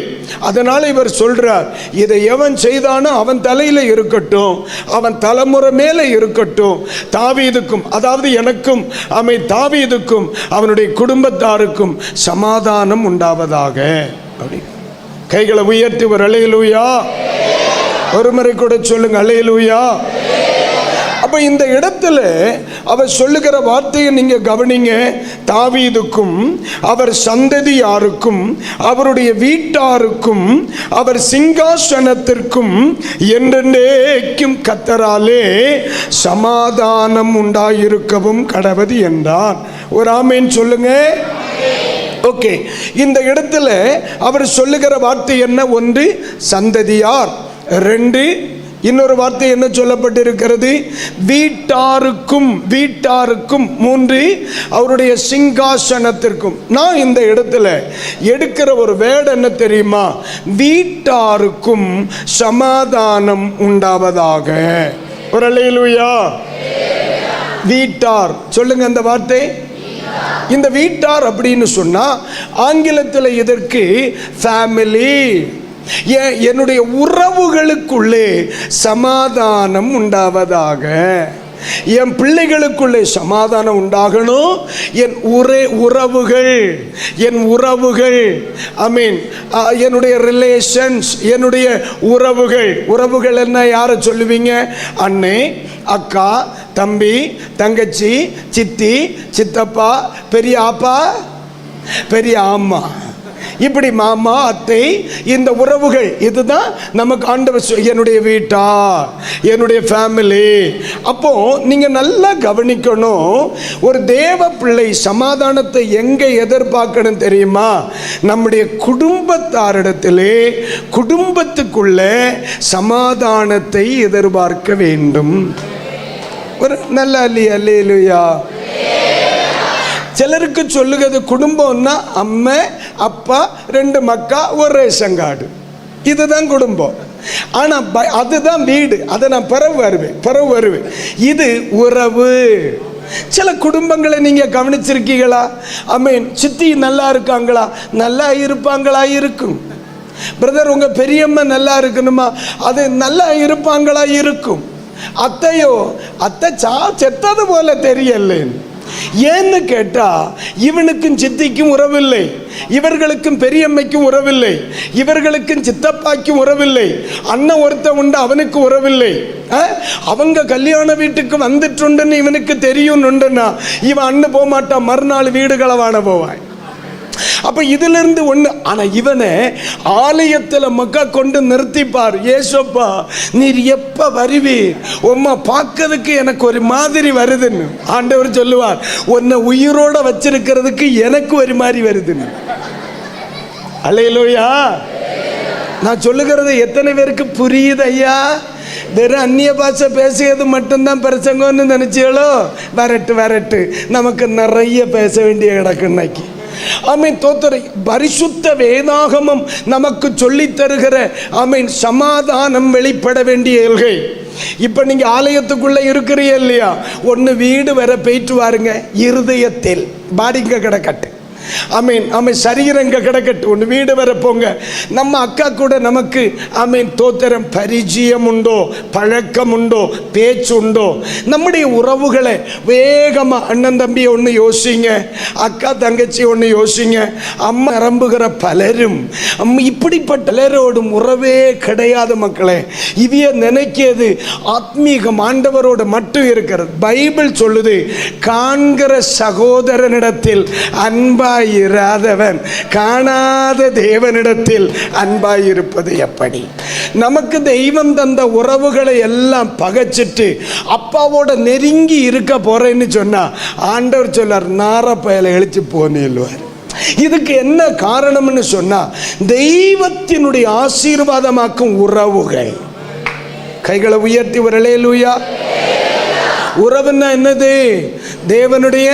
அதனால் இவர் சொல்றார், இதை எவன் செய்தானோ அவன் தலையில் இருக்கட்டும், அவன் தலைமுறை மேலே இருக்கட்டும். தாவீதுக்கும், அதாவது எனக்கும் தாவீதுக்கும் அவனுடைய குடும்பத்தாருக்கும் சமாதானம் உண்டாவதாக. அப்படி கைகளை உயர்த்தி ஒரு அல்லேலூயா, ஒரு முறை கூட சொல்லுங்க அல்லேலூயா. அப்ப இந்த இடத்துல அவர் சொல்லுகிற வார்த்தையை நீங்க கவனிங்க. தாவீதுக்கும் அவர் சந்ததியாருக்கும் அவருடைய வீட்டாருக்கும் அவர் சிங்காசனத்திற்கும் என்றென்றைக்கும் கர்த்தராலே சமாதானம் உண்டாயிருக்கவும் கடவது என்றார். ஒரு ஆமேன் சொல்லுங்க. ஓகே, இந்த இடத்துல அவர் சொல்லுகிற வார்த்தை என்ன? ஒன்று சந்ததியார், ரெண்டு இன்னொரு வார்த்தை என்ன சொல்லப்பட்டிருக்கிறது? வீட்டாருக்கும். வீட்டாருக்கும். மூன்று அவருடைய சிங்காசனத்திற்கும். நான் இந்த இடத்துல எடுக்கிற ஒரு வேர்டு என்ன தெரியுமா? வீட்டாருக்கும் சமாதானம் உண்டாவதாக. ஒரு அல்லேலூயா. வீட்டார் சொல்லுங்க அந்த வார்த்தை. இந்த வீட்டார் அப்படின்னு சொன்னா ஆங்கிலத்தில் இதற்கு ஃபேமிலி, என்னுடைய உறவுகளுக்குள்ளே சமாதானம் உண்டாவதாக. என் பிள்ளைகளுக்குள்ளே சமாதானம் உண்டாகணும். என் உறவுகள், என் உறவுகள், என்னுடைய ரிலேஷன்ஸ், என்னுடைய உறவுகள். உறவுகள் என்ன? யாரை சொல்லுவீங்க? அண்ணே, அக்கா, தம்பி, தங்கச்சி, சித்தி, சித்தப்பா, பெரிய ஆப்பா, பெரிய ஆமா, இப்படி மாமா, அத்தை, இந்த உறவுகள். இதுதான் நமக்கு ஆண்டவர் என்னுடைய வீட்டார், என்னுடைய ஃபேமிலி. அப்போ நீங்க நல்லா கவனிக்கணும். ஒரு தேவ பிள்ளை சமாதானத்தை எங்க எதிர்பார்க்கணும் தெரியுமா? நம்முடைய குடும்பத்தாரிடத்திலே, குடும்பத்துக்குள்ள சமாதானத்தை எதிர்பார்க்க வேண்டும். ஒரு நல்ல அல்லேலூயா. சிலருக்கு சொல்லுகிறது குடும்பம்னா அம்மா, அப்பா, ரெண்டு மக்கா, ஒரு ரேஷன் கார்டு, இதுதான் குடும்பம். ஆனா அதுதான் வீடு. அதை நான் பிறகு வருவேன். இது உறவு. சில குடும்பங்களை நீங்க கவனிச்சிருக்கீங்களா? சித்தி நல்லா இருக்காங்களா? நல்லா இருப்பாங்களா? இருக்கும். பிரதர், உங்க பெரியம்மா நல்லா இருக்கணுமா? அது நல்லா இருப்பாங்களா? இருக்கும். அத்தையோ, அத்தை செத்தது போல தெரியல. ஏன்னு கேட்டா, இவனுக்கும் சித்திக்கும் உறவில்லை, இவர்களுக்கும் பெரியம்மைக்கும் உறவில்லை, இவர்களுக்கும் சித்தப்பாக்கும் உறவில்லை. அண்ணன் ஒருத்த உண்டு, அவனுக்கு உறவில்லை. அவங்க கல்யாண வீட்டுக்கு வந்துட்டுன்னு இவனுக்கு தெரியும். இவன் அண்ணன் போக மாட்டான், மறுநாள் வீடு களவான போவான். அப்ப இதுல இருந்து ஒண்ணு. ஆனா இவனை ஆலயத்துல மக்கா கொண்டு நிறுத்திப்பார். ஏசப்பா, நீர் எப்ப வருவீர்? உம்மா பார்க்கறதுக்கு எனக்கு ஒரு மாதிரி வருதுன்னு ஆண்டவர் சொல்லுவார். உன்னை உயிரோட வச்சிருக்கிறதுக்கு எனக்கு ஒரு மாதிரி வருதுன்னு. அல்லேலூயா. நான் சொல்லுகிறது எத்தனை பேருக்கு புரியுது ஐயா? வெறும் அந்நிய பாஷை பேசியது மட்டும்தான் பிரசங்கம்னு நினைச்சீங்களோ? வரட்டு நமக்கு நிறைய பேச வேண்டிய கிடக்கு இன்னைக்கு. ஆமீன் தோத்திரம். பரிசுத்த வேதாகமம் நமக்கு சொல்லித் தருகிற ஆமீன் சமாதானம் வெளிப்பட வேண்டிய எல்கை. இப்ப நீங்க ஆலயத்துக்குள்ள இருக்கிறீங்க இல்லையா, ஒன்னு வீடு வர போயிட்டு வாருங்க, இருதயத்தில் பாடிங்க கிடக்கட்டு. ஆமீன் ஆமீன் சரீரங்க கிடக்கட்டு, ஒன்று வீடு வர போங்க. நம்ம அக்கா கூட நமக்கு ஆமீன் தோத்திரம் பரிச்சயம் உண்டோ, பழக்கம் உண்டோ, பேச்சு உண்டோ? நம்முடைய உறவுகளை வேகமாக அண்ணன் தம்பி ஒன்று யோசிங்க, அக்கா தங்கச்சி ஒன்று யோசிங்க. அம்மா நரம்புகிற பலரும் இப்படிப்பட்ட பலரோடும் உறவே கிடையாது மக்களே. இவைய நினைக்கிறது ஆத்மீகம் ஆண்டவரோடு மட்டும் இருக்கிறது. பைபிள் சொல்லுது, காண்கிற சகோதரனிடத்தில் அன்பா இராதவன் காணாத தேவனிடத்தில் அன்பாயிருப்பது எப்படி? நமக்கு தெய்வம் தந்த உறவுகளை எல்லாம் பகைச்சிட்டு அப்பாவோட நெருங்கி இருக்க போறேன்னு சொன்னா ஆண்டவர் சொல்லார், நார பயலை எழுச்சி போனில்வார். இதுக்கு என்ன காரணம்னு சொன்னா, தெய்வத்தினுடைய ஆசீர்வாதமாக்கும் உறவுகள். கைகளை உயர்த்தி ஒரு அல்லேலூயா. உறவுன்னா என்னது? தேவனுடைய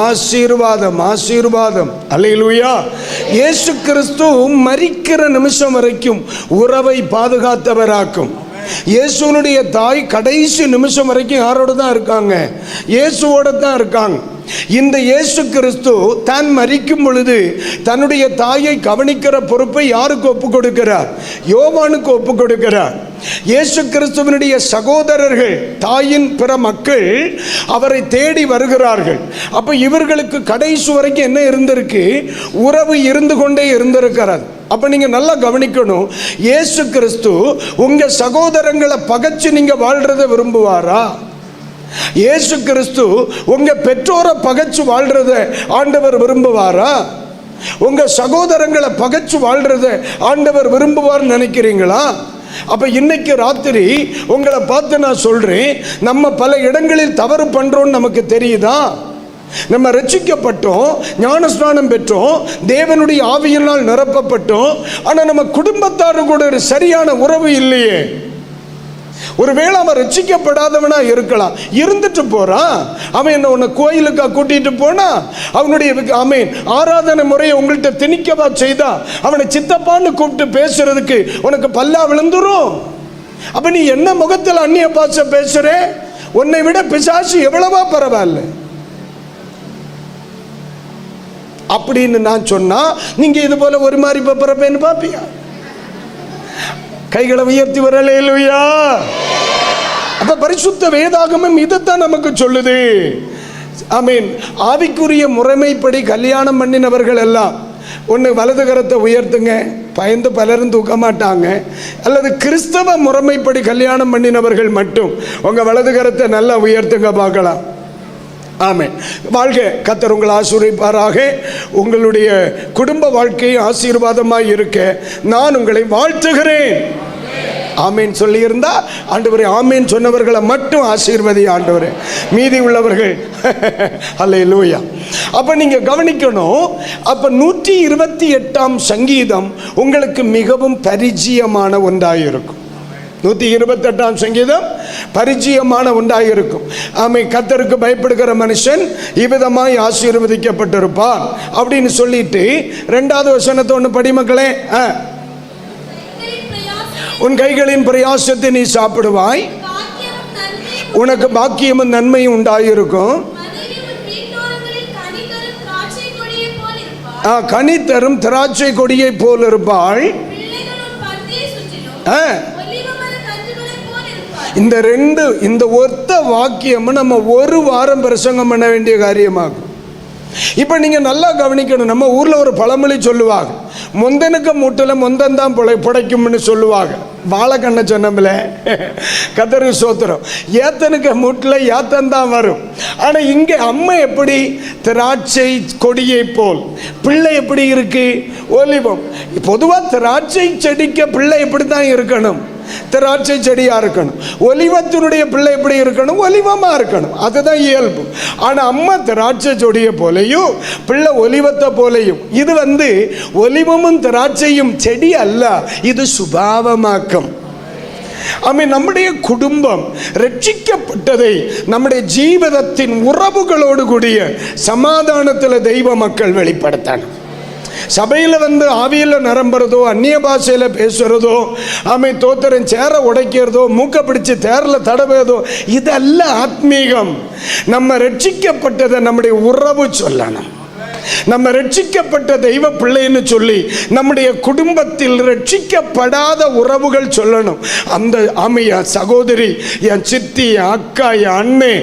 ஆசீர்வாதம். ஆசீர்வாதம். அல்லேலூயா. இயேசு கிறிஸ்து மரிக்கிற நிமிஷம் வரைக்கும் உறவை பாதுகாத்தவராக்கும். இயேசுனுடைய தாய் கடைசி நிமிஷம் வரைக்கும் யாரோட தான் இருக்காங்க? இயேசுவோட தான் இருக்காங்க. இந்த இயேசு கிறிஸ்து தான் மரிக்கும் பொழுது தன்னுடைய தாயை கவனிக்கிற பொறுப்பை யாருக்கு ஒப்பு கொடுக்கிறார்? யோவானுக்கு ஒப்பு கொடுக்கிறார். இயேசு கிறிஸ்துவனுடைய சகோதரர்கள், தாயின் பிற மக்கள் அவரை தேடி வருகிறார்கள். அப்ப இவர்களுக்கு கடைசி வரைக்கும் என்ன இருந்திருக்கு? உறவு இருந்து கொண்டே இருந்திருக்கிறது. அப்ப நீங்க நல்லா கவனிக்கணும், இயேசு கிறிஸ்து உங்க சகோதரங்களை பகைச்சு நீங்க வாழ்றத விரும்புவாரா? இயேசு கிறிஸ்து உங்க பெற்றோரை பகைச்சு வாழ்றத ஆண்டவர் விரும்புவாரா? உங்க சகோதரங்களை பகைச்சு வாழ்றத ஆண்டவர் விரும்புவார் நினைக்கிறீங்களா? அப்ப இன்னைக்கு ராத்திரி உங்களை பார்த்து நான் சொல்றேன், நம்ம பல இடங்களில் தவறு பண்றோம்னு நமக்கு தெரியுதா? நம்ம ரட்சிக்கப்பட்டோம், ஞானஸ்நானம் பெற்றோம், தேவனுடைய ஆவியினால் நிரப்பப்பட்டோம். ஆனா நம்ம குடும்பத்தாரு கூட ஒரு சரியான உறவு இல்லையே. ஒருவேளை அவன் ரட்சிக்கப்படாதவனா இருக்கலாம், இருந்துட்டு போறான். அவன் என்ன உன்னை கோயிலுக்கா கூட்டிட்டு போனா? அவனுடைய ஆமீன் ஆராதனை முறையை உங்கள்கிட்ட திணிக்கவா செய்தா? அவனை சித்தப்பான்னு கூப்பிட்டு பேசுறதுக்கு உனக்கு பல்லா விழுந்துரும். அப்ப நீ என்ன முகத்தில் அந்நிய பாஷை பேசுற? உன்னை விட பிசாசு எவ்வளவா பரவாயில்ல அப்படின்னு நான் சொன்னா நீங்க இது போல ஒரு மாதிரி பரப்பேன்னு பாப்பியா? கைகளை உயர்த்தி வர அல்லேலூயா. அப்ப பரிசுத்த வேதாகமம் இதைத்தான் நமக்கு சொல்லுது. ஆமீன். ஆவிக்குரிய முறைமைப்படி கல்யாணம் பண்ணினவர்கள் எல்லாம் ஒன்று வலது கரத்தை உயர்த்துங்க, பயந்து பலரும் தூக்க மாட்டாங்க. அல்லது கிறிஸ்தவ முறைமைப்படி கல்யாணம் பண்ணினவர்கள் மட்டும் உங்க வலது கரத்தை நல்லா உயர்த்துங்க பார்க்கலாம். ஆமென். வாழ்க. கர்த்தர் உங்களை ஆசீர்வதிப்பாராக. உங்களுடைய குடும்ப வாழ்க்கையை ஆசீர்வாதமாய் இருக்க நான் உங்களை வாழ்த்துகிறேன். ஆமீன் சொல்லி இருந்தா ஆண்டவரே ஆமீன் சொன்னவர்களை மட்டும் ஆசீர்வதி ஆண்டவரே, மீதி உள்ளவர்கள் அல்லேலூயா. அப்ப நீங்க கவனிக்கணும். அப்ப 128ஆம் சங்கீதம் உங்களுக்கு மிகவும் பரிச்சயமான ஒன்றாயிருக்கும். 128ஆம் சங்கீதம் பரிச்சயமான ஒன்றாயிருக்கும். ஆமென். கர்த்தருக்கு பயப்படுகிற மனுஷன் இவ்விதமாய் ஆசீர்வதிக்கப்பட்டிருப்பான் அப்படின்னு சொல்லிட்டு 2வது வசனத்தை ஒன்று படிமக்களே. உன் கைகளின் பிரயாசத்தை நீ சாப்பிடுவாய், உனக்கு பாக்கியமும் நன்மையும் உண்டாயிருக்கும். கனி தரும் திராட்சை கொடியை போல் இருப்பாள். இந்த ஒத்த வாக்கியம் நம்ம ஒரு வாரம் பிரசங்கம் பண்ண வேண்டிய காரியமாகும். இப்போ நீங்கள் நல்லா கவனிக்கணும். நம்ம ஊரில் ஒரு பழமொழி சொல்லுவாங்க, முந்தனுக்கு மூட்டில் முந்தன் புடைக்கும்னு சொல்லுவாங்க. வாழைக்கண்ணை சொன்னோம்ல, கத்தரு சோத்திரம். ஏத்தனுக்கு மூட்டில் ஏத்தன் தான் வரும். ஆனால் இங்கே அம்மை எப்படி? திராட்சை கொடியை போல். பிள்ளை எப்படி இருக்கு? ஒலிவம். பொதுவாக திராட்சை செடிக்க பிள்ளை எப்படி தான் இருக்கணும்? திராட்சை செடியா இருக்கணும். ஒலிவத்தினுடைய பிள்ளை எப்படி இருக்கணும்? ஒலிவமா இருக்கணும். அதுதான் இயல்பு. ஆனா அம்மா திராட்சை செடியை போலையும் பிள்ளை ஒலிவத்தை போலையும். இது ஒலிவமும் திராட்சையும் செடி அல்ல, இது சுபாவமாக்கம். நம்முடைய குடும்பம் ரட்சிக்கப்பட்டதை நம்முடைய ஜீவிதத்தின் உறவுகளோடு கூடிய சமாதானத்தில் தெய்வ மக்கள் வெளிப்படுத்தணும். சபையில் ஆவியில் நிரம்புறதோ, அந்நிய பாஷையில் பேசுறதோ, தோத்திரம் சேர உடைக்கிறதோ, மூக்க பிடிச்சு தேரில் தடவுறதோ, இதல்ல ஆத்மீகம். நம்ம ரட்சிக்கப்பட்டதை நம்முடைய உறவு சொல்லணும். நம்ம ரட்சிக்கப்பட்ட தெய்வ பிள்ளைன்னு சொல்லி நம்முடைய குடும்பத்தில் ரட்சிக்கப்படாத உறவுகள் சொல்லணும். அந்த ஆமையா சகோதரி, என் சித்தி, என் அக்கா, என் அண்ணே,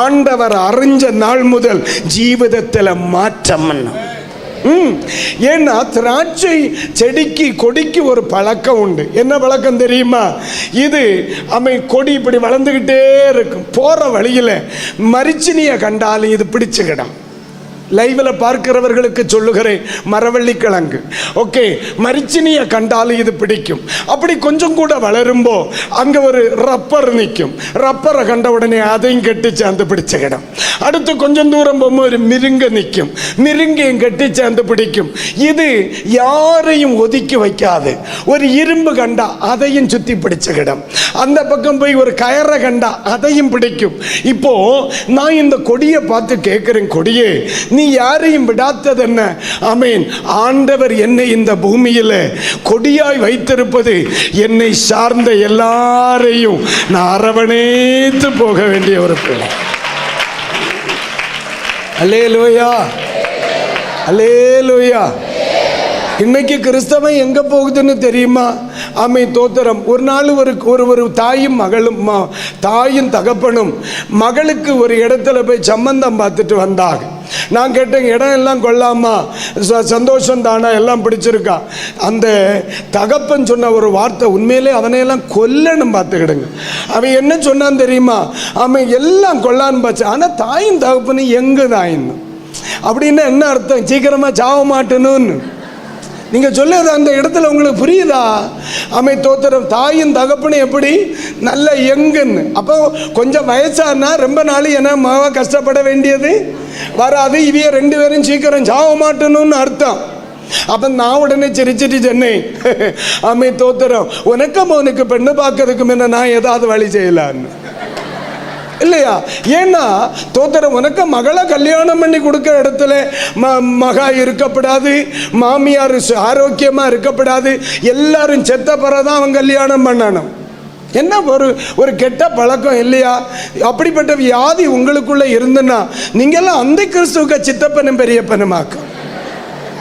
ஆண்டவர் அறிஞ்ச நாள் முதல் ஜீவிதத்தில் மாற்றம். ஏன்னா திராட்சை செடிக்கு கொடிக்கு ஒரு பழக்கம் உண்டு. என்ன பழக்கம் தெரியுமா? இது கொடி இப்படி வளர்ந்துக்கிட்டே இருக்கும். போகிற வழியில் மரிச்சினியை கண்டாலும் இது பிடிச்சுக்கிடும். லைவில் பார்க்கிறவர்களுக்கு சொல்லுகிறேன், மரவள்ளி கிழங்கு ஓகே, மரிச்சினியை கண்டாலும் இது பிடிக்கும். அப்படி கொஞ்சம் கூட வளரும்போ அங்கே ஒரு ரப்பர் நிற்கும். ரப்பரை கண்ட உடனே அதையும் கட்டி சேர்ந்து பிடிச்சுக்கிடும். அடுத்து கொஞ்சம் தூரம் போகும்போது ஒரு மிருங்க நிற்கும். மிருங்கையும் கட்டி சேர்ந்து பிடிக்கும். இது யாரையும் ஒதுக்கி வைக்காது. ஒரு இரும்பு கண்டா அதையும் சுற்றி பிடிச்சுக்கிடும். அந்த பக்கம் போய் ஒரு கயரை கண்டா அதையும் பிடிக்கும். இப்போ நான் இந்த கொடியை பார்த்து கேட்குறேன், கொடியே நீ யாரையும் விடாதது என்ன? ஆமீன். ஆண்டவர் என்னை இந்த பூமியில் கொடியாய் வைத்திருப்பது என்னை சார்ந்த எல்லாரையும் நான் அரவணைத்து போக வேண்டிய ஒரு பிள்ளை. அல்லேலூயா, அல்லேலூயா. இன்னைக்கு கிறிஸ்தவன் எங்க போகுதுன்னு தெரியுமா? தோத்திரம். ஒரு நாள் ஒரு தாயும் மகளும், தாயும் தகப்பனும் மகளுக்கு ஒரு இடத்துல போய் சம்பந்தம் பார்த்துட்டு வந்தாங்க. நான் கேட்டேன், இடம் எல்லாம் கொள்ளாமா, சந்தோஷம் தானா, எல்லாம் பிடிச்சிருக்கா? அந்த தகப்பன் சொன்ன ஒரு வார்த்தை, உண்மையிலே அவனையெல்லாம் கொல்லணும் பார்த்துக்கிடுங்க. அவன் என்ன சொன்னான் தெரியுமா? எல்லாம் கொல்லான்னு பார்த்து, ஆனால் தாயும் தகப்பனும் எங்க தாயின்னு. அப்படின்னா என்ன அர்த்தம்? சீக்கிரமா சாவ மாட்டேன்னு நீங்க சொல்லுது அந்த இடத்துல உங்களுக்கு புரியுதா? தோத்திரம். தாயும் தகப்பனும் எப்படி நல்ல எங்குன்னு. அப்போ கொஞ்சம் வயசானா ரொம்ப நாள் என்ன மாவா கஷ்டப்பட வேண்டியது வராது. இவைய ரெண்டு பேரும் சீக்கிரம் சாவ மாட்டணும்னு அர்த்தம். அப்ப நான் உடனே சிரிச்சிட்டு சொன்னேன், தோத்திரம், உனக்கு பெண்ணு பார்க்கறதுக்கு முன்ன நான் ஏதாவது வழி செய்யலான்னு. இல்லையா? ஏன்னா தோத்திரம், உனக்கு மகளை கல்யாணம் பண்ணி கொடுக்கிற இடத்துல மகா இருக்கப்படாது, மாமியார் ஆரோக்கியமா இருக்கப்படாது, எல்லாரும் செத்த பிறதான் அவன் கல்யாணம் பண்ணணும். என்ன ஒரு கெட்ட பழக்கம் இல்லையா? அப்படிப்பட்ட வியாதி உங்களுக்குள்ள இருந்துன்னா நீங்கெல்லாம் அந்த கிறிஸ்துவுக்கு சித்தப்பனும் பெரியப்பனுமாக்கும்.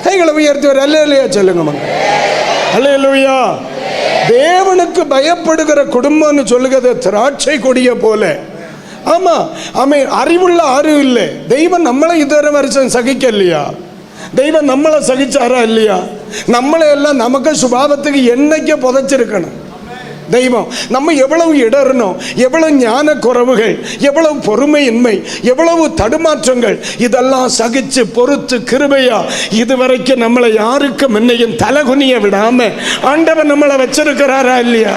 கைகளை உயர்த்துவார். அல்லேலூயா சொல்லுங்க. அல்லேலூயா. தேவனுக்கு பயப்படுகிற குடும்பம்னு சொல்லுகிறது திராட்சை கொடிய போல. ஆமா, அறிவுள்ள ஆறு இல்லை. தெய்வம் நம்மளை இதுவரை வருஷம் சகிக்கலையா? தெய்வம் நம்மளை சகிச்சாரா இல்லையா? நம்மளை எல்லாம் நமக்கு சுபாவத்துக்கு என்னைக்கு புதைச்சிருக்கணும். தெய்வம் நம்ம எவ்வளவு இடறணும், எவ்வளவு ஞான குறைவுகள், எவ்வளவு பொறுமையின்மை, எவ்வளவு தடுமாற்றங்கள், இதெல்லாம் சகிச்சு பொறுத்து கிருபையா இதுவரைக்கும் நம்மளை யாருக்கும் என்னையும் தலகுனிய விடாம ஆண்டவர் நம்மளை வச்சிருக்கிறாரா இல்லையா?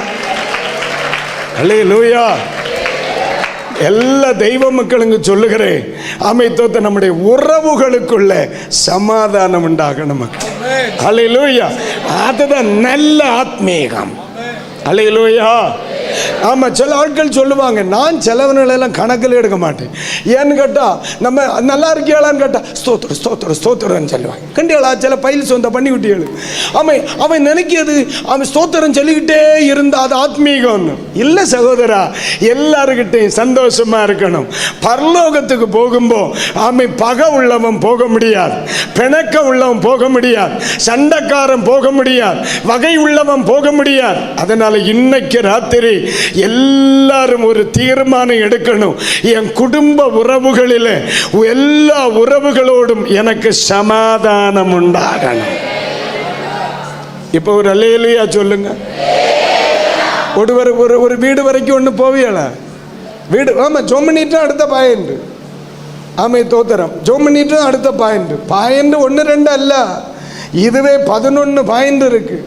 அல்லேலூயா. எல்லா தெய்வ மக்களுக்கு சொல்லுகிறேன், தோத்த நம்முடைய உறவுகளுக்குள்ள சமாதானம் உண்டாகணும். அல்லேலூயா. அதுதான் நல்ல ஆத்மீகம். அல்லேலூயா. ஆமாம், சில ஆட்கள் சொல்லுவாங்க, நான் செலவுகளெல்லாம் கணக்கில் எடுக்க மாட்டேன். ஏன்னு கேட்டால் நம்ம நல்லா இருக்கியாளான்னு கேட்டால் ஸ்தோத்திரம் ஸ்தோத்திரம் ஸ்தோத்திரம்னு சொல்லுவாங்க. கண்டிகளா சில பயில் சொந்த பண்ணி விட்டியது. அவன் நினைக்கிறது அவன் ஸ்தோத்திரம் சொல்லிக்கிட்டே இருந்தால் அது ஆத்மீகம்னு இல்லை. சகோதரா, எல்லாருக்கிட்டையும் சந்தோஷமா இருக்கணும். பரலோகத்துக்கு போகும்போது பகை உள்ளவன் போக முடியாது, பிணக்க உள்ளவன் போக முடியாது, சண்டைக்காரன் போக முடியாது, வகை உள்ளவன் போக முடியாது. அதனால இன்னைக்கு ராத்திரி எல்லாரும் ஒரு தீர்மானம் எடுக்கணும். என் குடும்ப உறவுகளில் எல்லா உறவுகளோடும் எனக்கு சமாதானம் உண்டாகணும். இப்போ ஒரு அல்லேலூயா சொல்லுங்க. ஒரு வீடு வரைக்கும் ஒன்று போவியல வீடு. ஜோம் பண்ணிட்டு அடுத்த பாயிண்ட். தோத்திரம். ஜோம் பண்ணிட்டு அடுத்த பாயிண்ட் 1 2 அல்ல, இதுவே 11 பாயிண்ட் இருக்கு.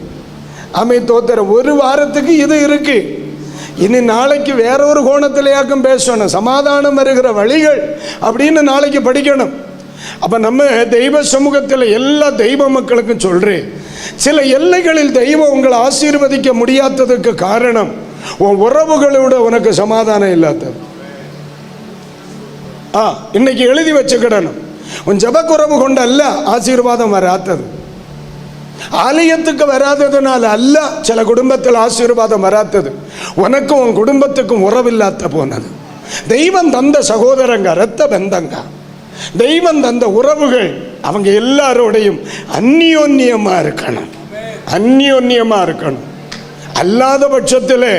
தோத்திரம். ஒரு வாரத்துக்கு இது இருக்கு. இனி நாளைக்கு வேற ஒரு கோணத்திலேயாக்கும் பேசணும். சமாதானம் வருகிற வழிகள் அப்படின்னு நாளைக்கு படிக்கணும். அப்ப நம்ம தெய்வ சமூகத்தில் எல்லா தெய்வ மக்களுக்கும் சொல்றேன், சில எல்லைகளில் தெய்வம் உங்களை ஆசீர்வதிக்க முடியாததுக்கு காரணம் உன் உறவுகளோட உனக்கு சமாதானம் இல்லாதது. இன்னைக்கு எழுதி வச்சுக்கிடணும். உன் ஜபக்குறவு கொண்டு அல்ல ஆசீர்வாதம் வராதது. ஆலயத்துக்கு வராததுனால அல்ல சில குடும்பத்தில் ஆசீர்வாதம் வராதது. உனக்கும் உன் குடும்பத்துக்கும் உறவில்லாத போனது. தெய்வம் தந்த சகோதரங்க, இரத்த பந்தங்க, தெய்வம் தந்த உறவுகள், அவங்க எல்லாரோடையும் அந்நியோன்யமா இருக்கணும், அந்நியோன்யமா இருக்கணும். அல்லாத பட்சத்தில்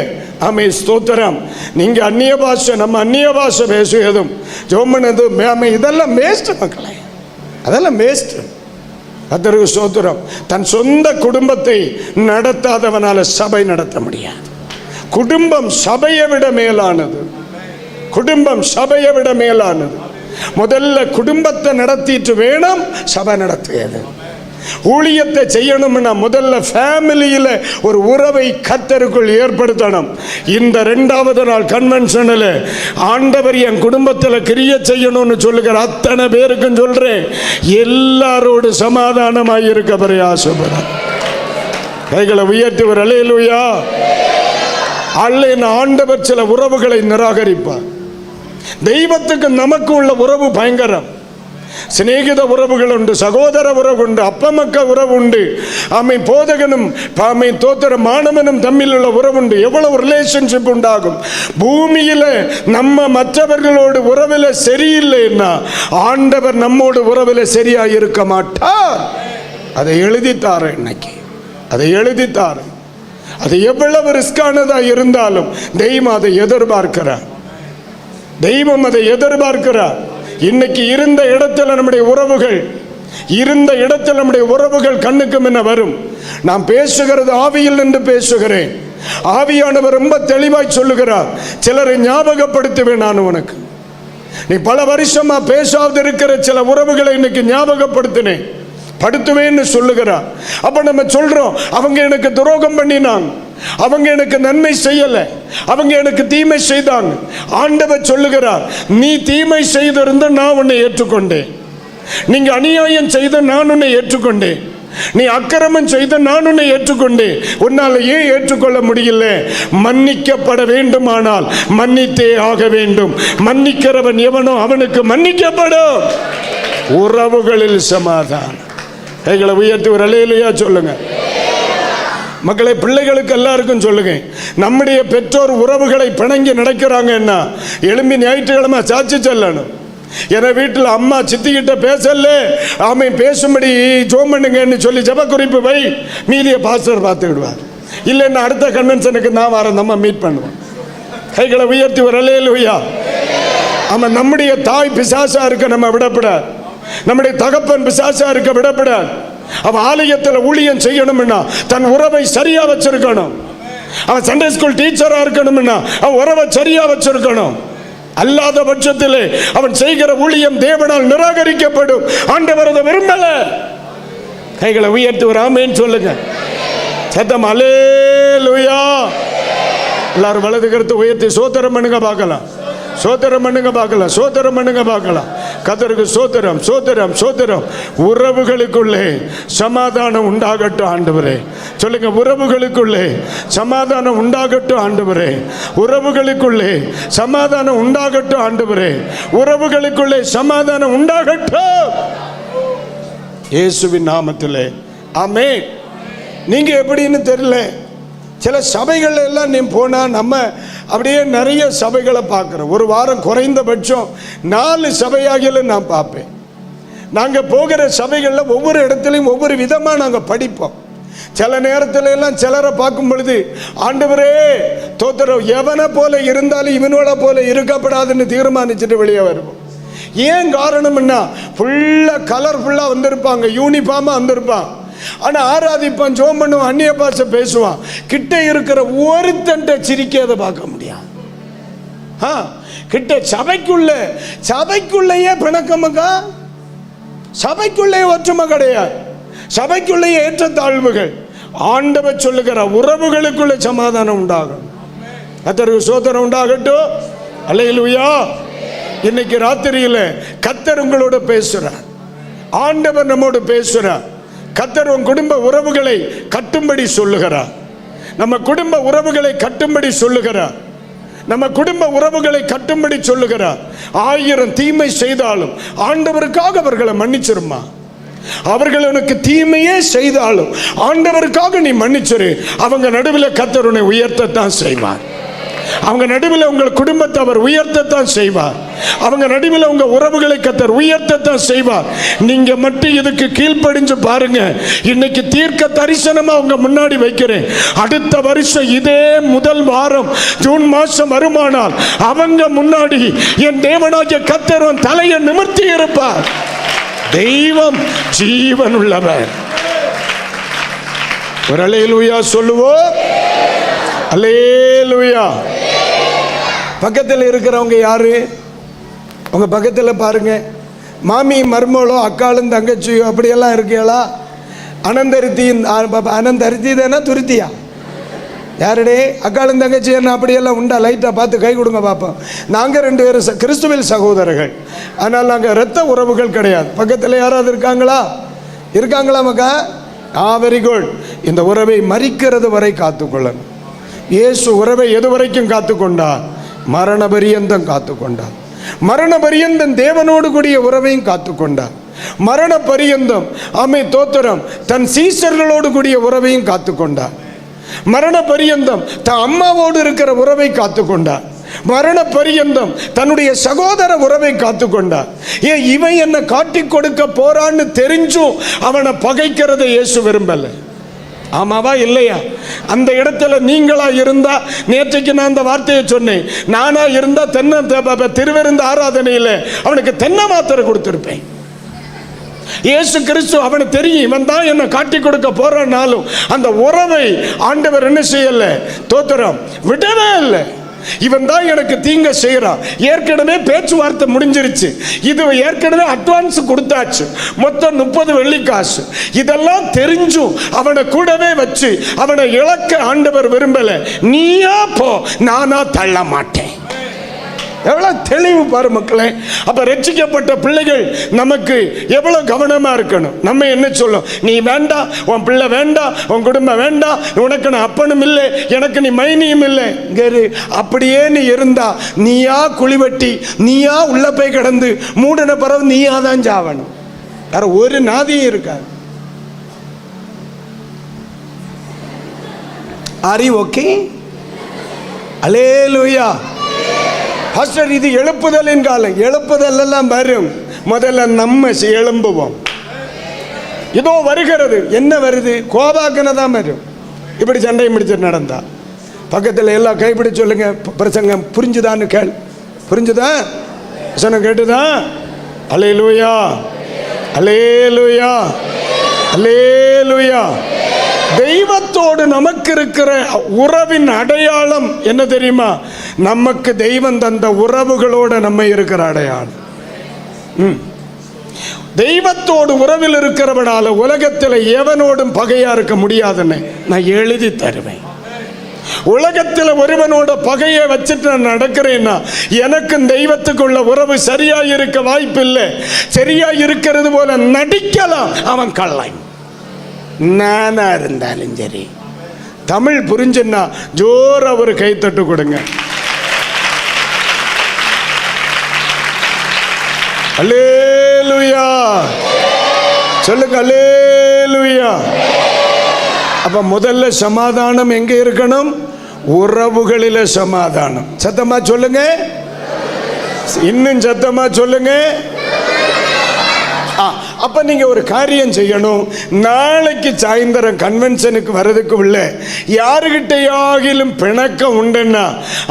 ஆமே ஸ்தோத்திரம், நீங்க அந்நிய பாஷை, நம்ம அந்நிய பாஷை பேசுவதும் ஜோமனது இதெல்லாம் வேஸ்ட் மக்களே, அதெல்லாம் வேஸ்ட். கர்த்தருக்கு ஸ்தோத்திரம். தன் சொந்த குடும்பத்தை நடத்தாதவனால சபை நடத்த முடியாது. குடும்பம் சபையை விட மேலானது. குடும்பம் சபையை விட மேலானது. முதல்ல குடும்பத்தை நடத்திட்டு வேணும் சபை நடத்தியது. ஊழியத்தை செய்யணும்னா முதல்ல ஃபேமிலியில் ஒரு உறவை கர்த்தருக்குள் ஏற்படுத்தணும். இந்த 2வது நாள் கன்வென்ஷனில் ஆண்டவர் என் குடும்பத்தில் கிரியை செய்யணும்னு சொல்லுகிற அத்தனை பேருக்கும் சொல்றேன், எல்லாரோடு சமாதானமாக இருக்க பிரயாசப்படுறேன். கைகளை உயர்த்துவர். அல்லேலூயா. அல்லேன் ஆண்டவர் சில உறவுகளை நிராகரிப்பார். தெய்வத்துக்கு நமக்கு உள்ள உறவு பயங்கரம். சிநேகித உறவுகள் உண்டு, சகோதர உறவு உண்டு, அப்பமக்க உறவு உண்டு, ஆமை போதகனும் ஆமை தோத்திர மாணவனும் தம்மில் உள்ள உறவு உண்டு. எவ்வளவு ரிலேஷன்ஷிப் உண்டாகும். பூமியில நம்ம மற்றவர்களோடு உறவில் சரியில்லைன்னா ஆண்டவர் நம்மோடு உறவில் சரியா இருக்க மாட்டார். அதை எழுதித்தார, இன்னைக்கு அதை எழுதித்தார. அது எவ்வளவு ரிஸ்கானதா இருந்தாலும் தெய்வம் அதை எதிர்பார்க்கிறார். தெய்வம் அதை எதிர்பார்க்கிறார். இன்னைக்கு இருந்த இடத்துல நம்முடைய உறவுகள், இருந்த இடத்துல நம்முடைய உறவுகள் கண்ணுக்கு முன்ன வரும். நான் பேசுகிறது ஆவியில் நின்று பேசுகிறேன். ஆவியானவர் ரொம்ப தெளிவாய் சொல்லுகிறார். சிலரை ஞாபகப்படுத்துவேன் நான் உனக்கு. நீ பல வருஷமா பேசாது இருக்கிற சில உறவுகளை இன்னைக்கு ஞாபகப்படுத்தினேன், படுத்துவேன்னு சொல்லுகிறார். அப்ப நம்ம சொல்றோம், அவங்க எனக்கு துரோகம் பண்ணினாங்க, அவங்க எனக்கு நன்மை செய்யல, அவங்க எனக்கு தீமை செய்தாங்க. ஆண்டவர் சொல்லுகிறார், நீ தீமை செய்திருந்த நான் உன்னை ஏற்றுக்கொண்டேன், நீங்க அநியாயம் செய்த நான் உன்னை ஏற்றுக்கொண்டேன், நீ அக்கிரமம் செய்த நான் உன்னை ஏற்றுக்கொண்டேன். உன்னால் ஏன் ஏற்றுக்கொள்ள முடியல? மன்னிக்கப்பட வேண்டுமானால் மன்னித்தே ஆக வேண்டும். மன்னிக்கிறவன் எவனோ அவனுக்கு மன்னிக்கப்படும். உறவுகளில் சமாதானம். கைகளை உயர்த்தி ஒரு அல்லேலூயா சொல்லுங்க மக்களை. பிள்ளைகளுக்கு எல்லாருக்கும் சொல்லுங்க, நம்முடைய பெற்றோர் உறவுகளை பிணங்கி நடக்கிறாங்கன்னா எழும்பி ஞாயிற்றுக்கிழமை சாட்சி சொல்லணும். என வீட்டில் அம்மா சித்திக்கிட்ட பேசல, ஆமை பேசும்படி ஜோம் பண்ணுங்கன்னு சொல்லி ஜப குறிப்பு வை, மீதிய பாஸ்டர் பார்த்துக்கிடுவார். இல்லைன்னா அடுத்த கன்வென்ஷனுக்கு நான் வரேன், நம்ம மீட் பண்ணுவோம். கைகளை உயர்த்தி ஒரு அல்லேலூயா. ஆமாம், நம்முடைய தாய் பிசாசா இருக்க நம்ம விடப்படாது, நம்முடைய தகப்பன் பிசாசா இருக்க விடப்படாது. அவன் ஆலயத்தில் ஊழியம் செய்யணும்னா தன் உறவை சரியா வச்சிருக்கணும். அவன் சண்டே ஸ்கூல் டீச்சரா இருக்கணும்னா அவன் உறவை சரியா வச்சிருக்கணும். அல்லாத பட்சத்தில் அவன் செய்கிற ஊழியம் தேவனால் நிராகரிக்கப்படும். ஆண்டவர் அதை விரும்பல. கைகளை உயர்த்தி ஒரு ஆமென் சொல்லுங்க. சத்தம் அல்லேலூயா. எல்லாரும் வலது கருத்தை உயர்த்தி சோத்திரம் பண்ணுங்க பார்க்கலாம், சோத்திரம் பண்ணுங்க பார்க்கலாம், சோத்திரம் பண்ணுங்க பார்க்கலாம். கர்த்தருக்கு சோத்திரம், சோத்திரம், சோத்திரம். உறவுகளுக்குள்ளே சமாதானம் உண்டாகட்டும் ஆண்டவரே. சொல்லுங்க, உறவுகளுக்குள்ளே சமாதானம் உண்டாகட்டும் ஆண்டவரே. உறவுகளுக்குள்ளே சமாதானம் உண்டாகட்டும் ஆண்டவரே. உறவுகளுக்குள்ளே சமாதானம் உண்டாகட்டும் இயேசுவின் நாமத்திலே. ஆமென். நீங்க எப்படின்னு தெரியல, சில சபைகள் எல்லாம் நீ போனா நம்ம அப்படியே நிறைய சபைகளை பார்க்குறோம். ஒரு வாரம் குறைந்தபட்சம் 4 சபையாகிலும் நான் பார்ப்பேன். நாங்கள் போகிற சபைகளில் ஒவ்வொரு இடத்துலையும் ஒவ்வொரு விதமாக நாங்கள் படிப்போம். சில நேரத்துல எல்லாம் சிலரை பார்க்கும் பொழுது ஆண்டவரே தோத்திரம், எவனை போல இருந்தாலும் இவனோட போல இருக்கப்படாதுன்னு தீர்மானிச்சுட்டு வெளியே வருவோம். ஏன் காரணம்னா ஃபுல்லாக கலர்ஃபுல்லாக வந்திருப்பாங்க, யூனிஃபார்மாக வந்திருப்பான். ஆனால் ஆராதிப்பான், ஜோம் பண்ணுவான், அந்நிய பாஷை பேசுவான். கிட்ட இருக்கிற ஒருத்தன்ட்ட சிரிக்கிறத பார்க்க முடியாது. கிட்ட சபைக்குள்ளேயே பிணக்கமுக்கா, சபைக்குள்ளே ஒற்றுமை கிடையாது, சபைக்குள்ளேயே ஏற்றத்தாழ்வுகள். ஆண்டவர் சொல்லுகிற உறவுகளுக்குள்ளே சமாதானம் உண்டாகும். கர்த்தருக்கு சோதனை உண்டாகட்டும். அல்லேலூயா. இன்னைக்கு ராத்திரியில் கர்த்தர் உங்களோட பேசுறார், ஆண்டவர் நம்மோடு பேசுறார். கர்த்தர் உன் குடும்ப உறவுகளை கட்டும்படி சொல்லுகிறார். நம்ம குடும்ப உறவுகளை கட்டும்படி சொல்லுகிறார். நம்ம குடும்ப உறவுகளை கட்டும்படி சொல்லுகிறார். 1000 தீமை செய்தாலும் ஆண்டவருக்காக அவர்களை மன்னிச்சிருமா. அவர்கள் உனக்கு தீமையே செய்தாலும் ஆண்டவருக்காக நீ மன்னிச்சிரு. அவங்க நடுவில் கர்த்தர் உன்னை உயர்த்தத்தான் செய்வார். அவங்க நடுவில் உங்கள் குடும்பத்தை அவர் உயர்த்தத்தான் செய்வார். அவங்க நடுவில் உங்க உறவுகளை கர்த்தர் உயர்த்தத்தான் செய்வார். நீங்க மட்டும் இதுக்கு கீழ்ப்படிஞ்சு பாருங்க. இன்னைக்கு தீர்க்க தரிசனமா உங்க முன்னாடி வைக்கிறேன். அடுத்த வருஷம் இதே முதல் வாரம் ஜூன் மாசம் வருமானால் அவங்க முன்னாடி என் தேவனாகிய கர்த்தர் தலையை நிமிர்த்தி இருப்பார். தெய்வம் ஜீவன் உள்ளவர். ஒரு அல்லேலூயா சொல்லுவோம். அல்லேலூயா. பக்கத்தில் இருக்கிறவங்க யாரு? உங்க பக்கத்தில் பாருங்க. மாமி மருமகளோ அக்காளும் தங்கச்சியோ அப்படியெல்லாம் இருக்கீங்களா? அனந்தரித்தி தானே துருத்தியா? யாருடே அக்காளும் தங்கச்சி என்ன அப்படியெல்லாம் உண்டா? லைட்டாக பார்த்து கை கொடுங்க பார்ப்போம். நாங்கள் 2 பேரும் கிறிஸ்துவில் சகோதரர்கள். ஆனால் நாங்கள் இரத்த உறவுகள் கிடையாது. பக்கத்தில் யாராவது இருக்காங்களா? இருக்காங்களா மக்கா? Very good. இந்த உறவை மரிக்கிறது வரை காத்துக்கொள்ளணும். இயேசு உறவை எது வரைக்கும் காத்துக்கொண்டார்? மரண பரியந்தம் காத்துக்கொண்டார். மரண பரியந்தம் தேவனோடு கூடிய உறவையும் காத்துக்கொண்டார். மரண பரியந்தம் ஆமே தோத்திரம் தன் சீசர்களோடு கூடிய உறவையும் காத்துக்கொண்டார். மரண பரியந்தம் தன் அம்மாவோடு இருக்கிற உறவை காத்துக்கொண்டார். மரண பரியந்தம் தன்னுடைய சகோதர உறவை காத்துக்கொண்டார். ஏன் இவன் என்ன காட்டி கொடுக்க போறான்னு தெரிஞ்சும் அவனை பகைக்கிறதை இயேசு விரும்பல. ஆமாவா இல்லையா? அந்த இடத்துல நீங்களா இருந்தா, நேற்றைக்கு நான் அந்த வார்த்தையை சொன்னேன், நானா இருந்தா திருவிருந்த ஆராதனையில் அவனுக்கு தென்னை மாத்திரை கொடுத்திருப்பேன். இயேசு கிறிஸ்து அவனுக்கு தெரியும் இவன் தான் என்ன காட்டி கொடுக்க போறனாலும் அந்த உறவை ஆண்டவர் என்ன செய்யல? தோத்திரம் விடவே இல்லை. இவன் தான் எனக்கு தீங்க செய்யறான். ஏற்கனவே பேச்சுவார்த்தை முடிஞ்சிருச்சு. இது ஏற்கனவே அட்வான்ஸ் கொடுத்தாச்சு. மொத்தம் 30 வெள்ளிக்காசு. இதெல்லாம் தெரிஞ்சும் அவனை கூடவே வச்சு அவனை இழக்க ஆண்டவர் விரும்பல. நீயா போ, நானா தள்ள மாட்டேன். எவ்வளவு தெளிவு பாரு மக்களே. அப்ப ரட்சிக்கப்பட்ட பிள்ளைகள் நமக்கு எவ்வளவு கவனமா இருக்கணும். நம்ம என்ன சொல்லும்? நீ வேண்டாம், உன் பிள்ளை வேண்டாம், உன் குடும்பம் வேண்டாம், உனக்கு நான் அப்பனும் இல்லை, எனக்கு நீ மைனியும் இல்லை. அப்படியே நீ இருந்தா நீயா குழிவெட்டி நீயா உள்ள போய் கிடந்து மூடன பிறகு நீயா தான் சாவணும். வேற ஒரு நாதியும் இருக்காது. Are you okay? Hallelujah. Pastor, இது எழுப்புதலின் காலம். எழுப்புதல் எல்லாம் வரும். முதல்ல நம்ம எழும்புவோம். இதோ வருகிறது. என்ன வருது? கோபாக்கனை தான் வரும். இப்படி சண்டை முடிச்சு நடந்தா பக்கத்தில் எல்லாம் கைப்பிடி சொல்லுங்க. பிரசங்கம் புரிஞ்சுதான்னு கேள். புரிஞ்சுதா? பிரசங்கம் கேட்டுதா? அல்லேலூயா, அல்லேலூயா, அல்லேலூயா. தெய்வத்தோடு நமக்கு இருக்கிற உறவின் அடையாளம் என்ன தெரியுமா? நமக்கு தெய்வம் தந்த உறவுகளோடு நம்ம இருக்கிற அடையாளம். தெய்வத்தோடு உறவில் இருக்கிறவனால உலகத்தில் எவனோடும் பகையா இருக்க முடியாதுன்னு நான் எழுதி தருவேன். உலகத்தில் ஒருவனோட பகையை வச்சுட்டு நான் நடக்கிறேன்னா எனக்கும் தெய்வத்துக்குள்ள உறவு சரியா இருக்க வாய்ப்பு இல்லை. சரியா இருக்கிறது போல நடிக்கலாம். அவன் கள்ளாய் நானா இருந்தாலும் சரி. தமிழ் புரிஞ்சுன்னா ஜோர ஒரு கைத்தட்டு கொடுங்க. அல்லேலூயா சொல்லுங்க. அல்லேலூயா. அப்ப முதல்ல சமாதானம் எங்க இருக்கணும்? உறவுகளில சமாதானம். சத்தமா சொல்லுங்க. இன்னும் சத்தமா சொல்லுங்க. அப்ப நீங்க ஒரு காரியம் செய்யணும். நாளைக்கு சாயந்தரம் கன்வென்ஷனுக்கு வர்றதுக்கு உள்ள யாருகிட்டையாகிலும் பிணக்கம் உண்டுன்னா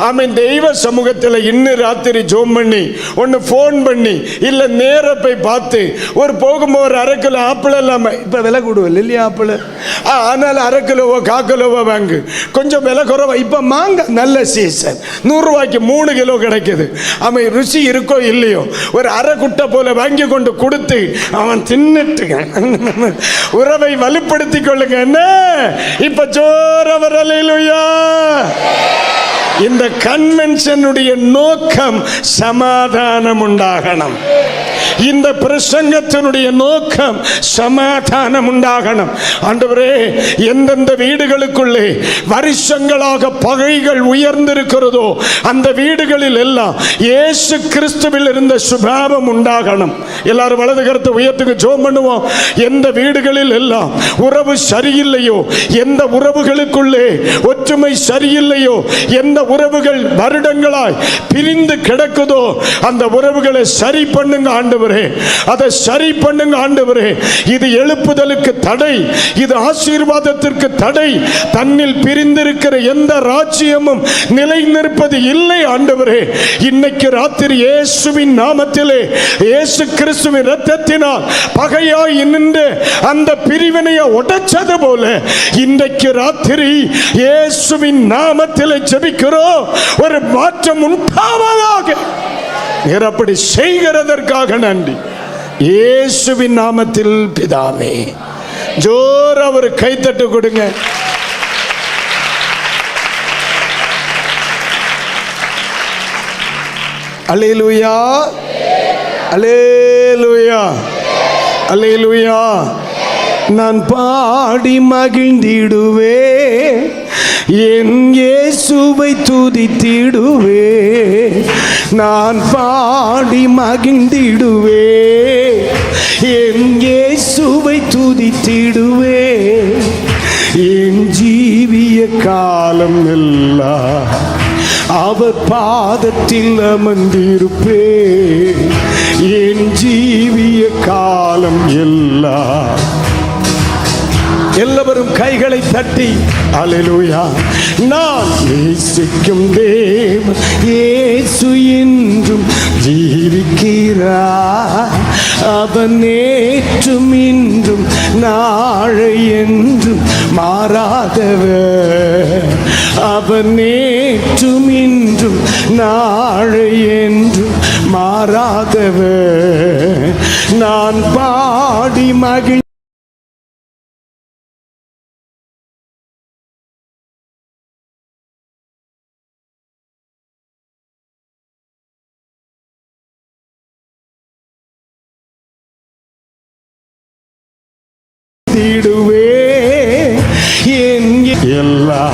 அவன் தெய்வ சமூகத்தில் இன்னும் ராத்திரி ஜோம் பண்ணி ஒன்று ஃபோன் பண்ணி இல்லை நேர போய் பார்த்து ஒரு போகும்போது ஒரு 1/2 கிலோ ஆப்பிள் இல்லாமல் இப்போ விலை கூடுவல் இல்லையா ஆப்பிள்? அதனால் 1/2 கிலோவோ 1/4 கிலோவோ வாங்கு. கொஞ்சம் விலை குறைவா. இப்போ மாங்காய் நல்ல சீசன். 100 ரூபாய்க்கு 3 கிலோ கிடைக்குது. அவன் ருசி இருக்கோ இல்லையோ ஒரு 1/2 குட்டை போல வாங்கி கொண்டு கொடுத்து அவன் தின்னுட்டுங்க. உறவை வலுப்படுத்திக் கொள்ளுங்க. என்ன இப்ப ஜோரவர் அல்லேலூயா. இந்த கன்வென்ஷனுடைய நோக்கம் சமாதானம் உண்டாகணும். இந்த பிரசங்கத்தினுடைய நோக்கம் சமாதானம் உண்டாகணும். ஆண்டவரே, எந்தெந்த வீடுகளுக்குள்ளே வருஷங்களாக பகைகள் உயர்ந்திருக்கிறதோ அந்த வீடுகளில் எல்லாம் இயேசு கிறிஸ்துவில் இருந்த சுபாவம் உண்டாகணும். எல்லாரும் வலது கரத்தை உயர்த்துக்கு ஜெபம் பண்ணுவோம். எந்த வீடுகளில் எல்லாம் உறவு சரியில்லையோ, எந்த உறவுகளுக்குள்ளே ஒற்றுமை சரியில்லையோ, எந்த உறவுகள் வருடங்களாய் பிரிந்து கிடக்குதோ அந்த உறவுகளை சரி பண்ணுங்க ஆண்டவரே. அதை சரி பண்ணுங்க ஆண்டவரே. இது எழுப்புதலுக்கு தடை, இது ஆசீர்வாதத்திற்கு தடை. தன்னில் பிரிந்திருக்கிற எந்த ராஜ்யமும் நிலை நிற்பது இல்லை ஆண்டவரே. இன்னைக்கு ராத்திரி இயேசுவின் நாமத்திலே, இயேசு கிறிஸ்துவின் இரத்தத்தினால் பகையாய் நின்று அந்த பிரிவினையை உடைச்சது போல இன்றைக்கு ராத்திரி இயேசுவின் நாமத்திலே ஜெபிக்கிறோம். ஒரு மாற்றம் உண்டாவதாக. அப்படி செய்கிறதற்காக நன்றி. இயேசுவின் நாமத்தில் பிதாவே. ஜோர ஒரு கைத்தட்டு கொடுங்க. அல்லேலூயா, அல்லேலூயா, அல்லேலூயா. நான் பாடி மகிழ்ந்திடுவே, என் இயேசுவை துதித்திடுவே. நான் பாடி மகிழ்ந்திடுவே, என் இயேசுவை துதித்திடுவே. என் ஜீவிய காலம் எல்லாம் அவர் பாதத்தில் அமர்ந்திருப்பே. என் ஜீவிய காலம் எல்லாம். எல்லாரும் கைகளை தட்டி அல்லேலூயா. நான் நேசிக்கும் தேவன் இயேசு என்றும் ஜீவிக்கிறார். அவன் நேற்றும் இன்றும் நாளை என்றும் மாறாதவர். அவன் நேற்றும் இன்றும் நாளை என்றும் மாறாதவர். நான் பாடி மகிழ் எல்லா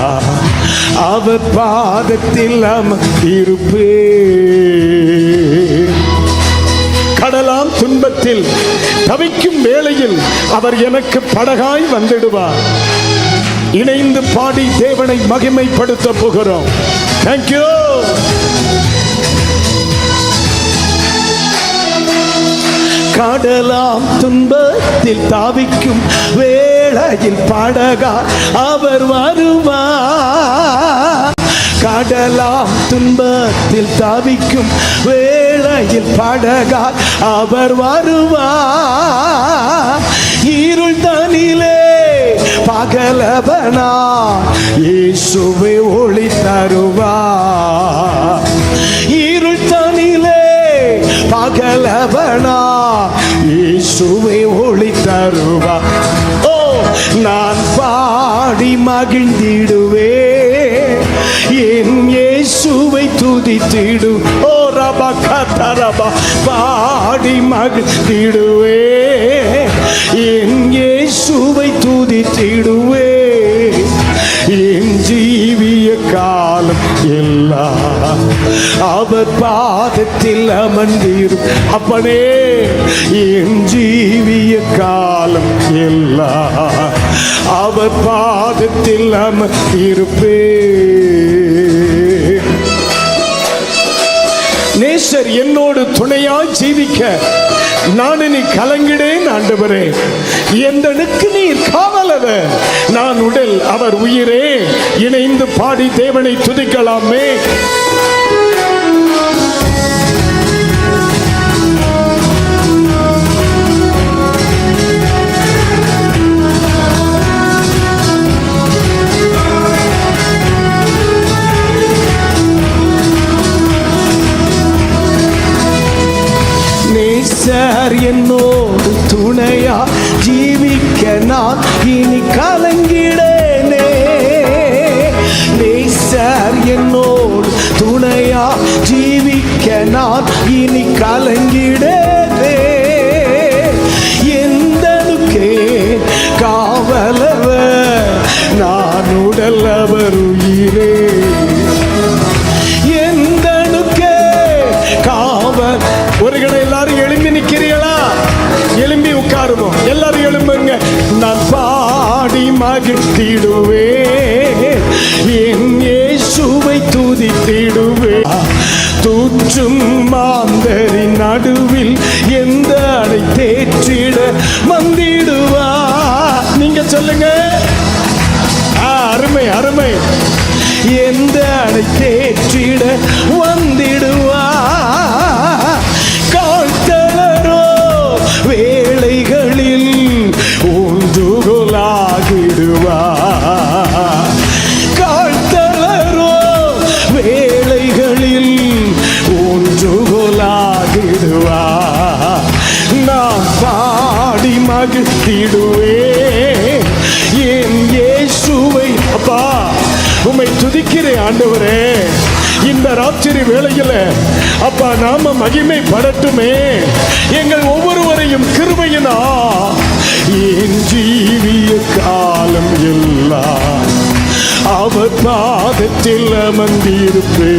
அவர் பாதத்தில் அமர்ந்திருப்பே. கடலாம் துன்பத்தில் தவிக்கும் வேளையில் அவர் எனக்கு படகாய் வந்திடுவார். இணைந்து பாடி தேவனை மகிமைப்படுத்த போகிறோம். தேங்க்யூ. கடலாம் துன்பத்தில் தாவிக்கும் வேளையில் படகா அவர் வருவார். கடலாம் துன்பத்தில் தாவிக்கும் வேளையில் படகா அவர் வருவார். இருள் தனிலே பகலவனா இயேசுவை ஒளி தருவார். இருள் தனிலே பகலவனா இயேசுவை ஒளி தருவார். ஓ, நான் பாடி மகிழ்ந்திடுவே, என் இயேசுவை துதித்திடு. ஓ ரபா கதரபா. பாடி மகிழ்ந்திடுவே, என் இயேசுவை துதித்திடுவே. என் ஜீவிய காலம் எல்லாம் அவர் பாதத்தில் அமர்ந்திரு. அப்பனே, என் ஜீவிய காலம் எல்லாம் அவர் பாதத்தில் அமர்ந்திருப்பே. நேசர் என்னோடு துணையாய் ஜீவிக்க நான் இனி கலங்கிடேன் ஆண்டவரே. எந்தனுக்கு நீர் காவலவர், நான் உடல் அவர் உயிரே. இணைந்து பாடி தேவனை துதிக்கலாமே. நேசர் என்னோடு துணையா ஜீவிக்க நான் இனி கலங்கிடேனே. நேசர் என்னோடு துணையா ஜீவிக்க நான் இனி கலங்கிடேனே. மகிழ்ந்திடுவே, என் இயேசுவை துதித்திடுவே. தூற்றும் மாந்தரின் நடுவில் எந்த அடை தேற்றிட வந்திடுவா. நீங்க சொல்லுங்க. அருமை அருமை. எந்த அடை தேற்றிட வந்திடுவா. காழ்த்தளரோ வேளைகளில் ஊன்றுகோலாகிடுவா. காழ்த்தளரோ வேளைகளில் ஊன்றுகோலாகிடுவா. நான் பாடி மகிழ்ந்திடுவே, என் இயேசுவை. அப்பா உம்மை துதிக்கிறேன் ஆண்டவரே. இந்த ராத்திரி வேளையில அப்பா நாம மகிமை படட்டுமே. எங்கள் ஒவ்வொருவரையும் கிருபையினா என் ஜீவிய காலம் எல்லாம் அவர் பாதத்தில் அமர்ந்திருப்பே.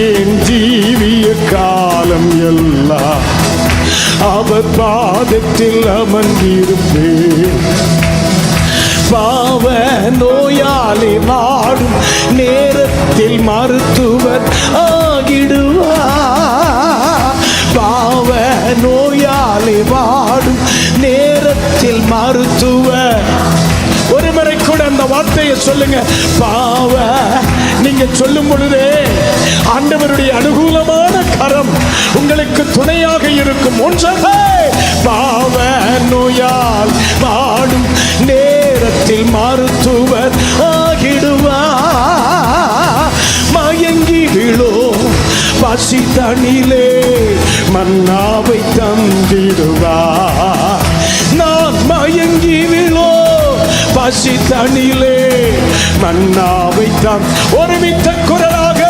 என் ஜீவிய காலம் எல்லாம் அவர் பாதத்தில் அமர்ந்திருப்பே. பாவ நோயாளி வாடும் நேரத்தில் மருத்துவர் ஆகிடுவார். பாவ நோயாளி வாடும் நேரத்தில் மருத்துவர். ஒரு முறை கூட அந்த வார்த்தையை சொல்லுங்க. பாவ நீங்க சொல்லும் பொழுதே ஆண்டவருடைய அனுகூலமான கரம் உங்களுக்கு துணையாக இருக்கும். ஒன்றே பாவ நோயால் வாடும் நேரத்தில் மருத்துவர் ஆகிடுவார். மயங்கி விழோ பசி தனிலே மன்னாவை தந்திடுவார். நான் மயங்கி விழோ பசி தனிலே மன்னாவை தான். ஒருமித்த குரலாக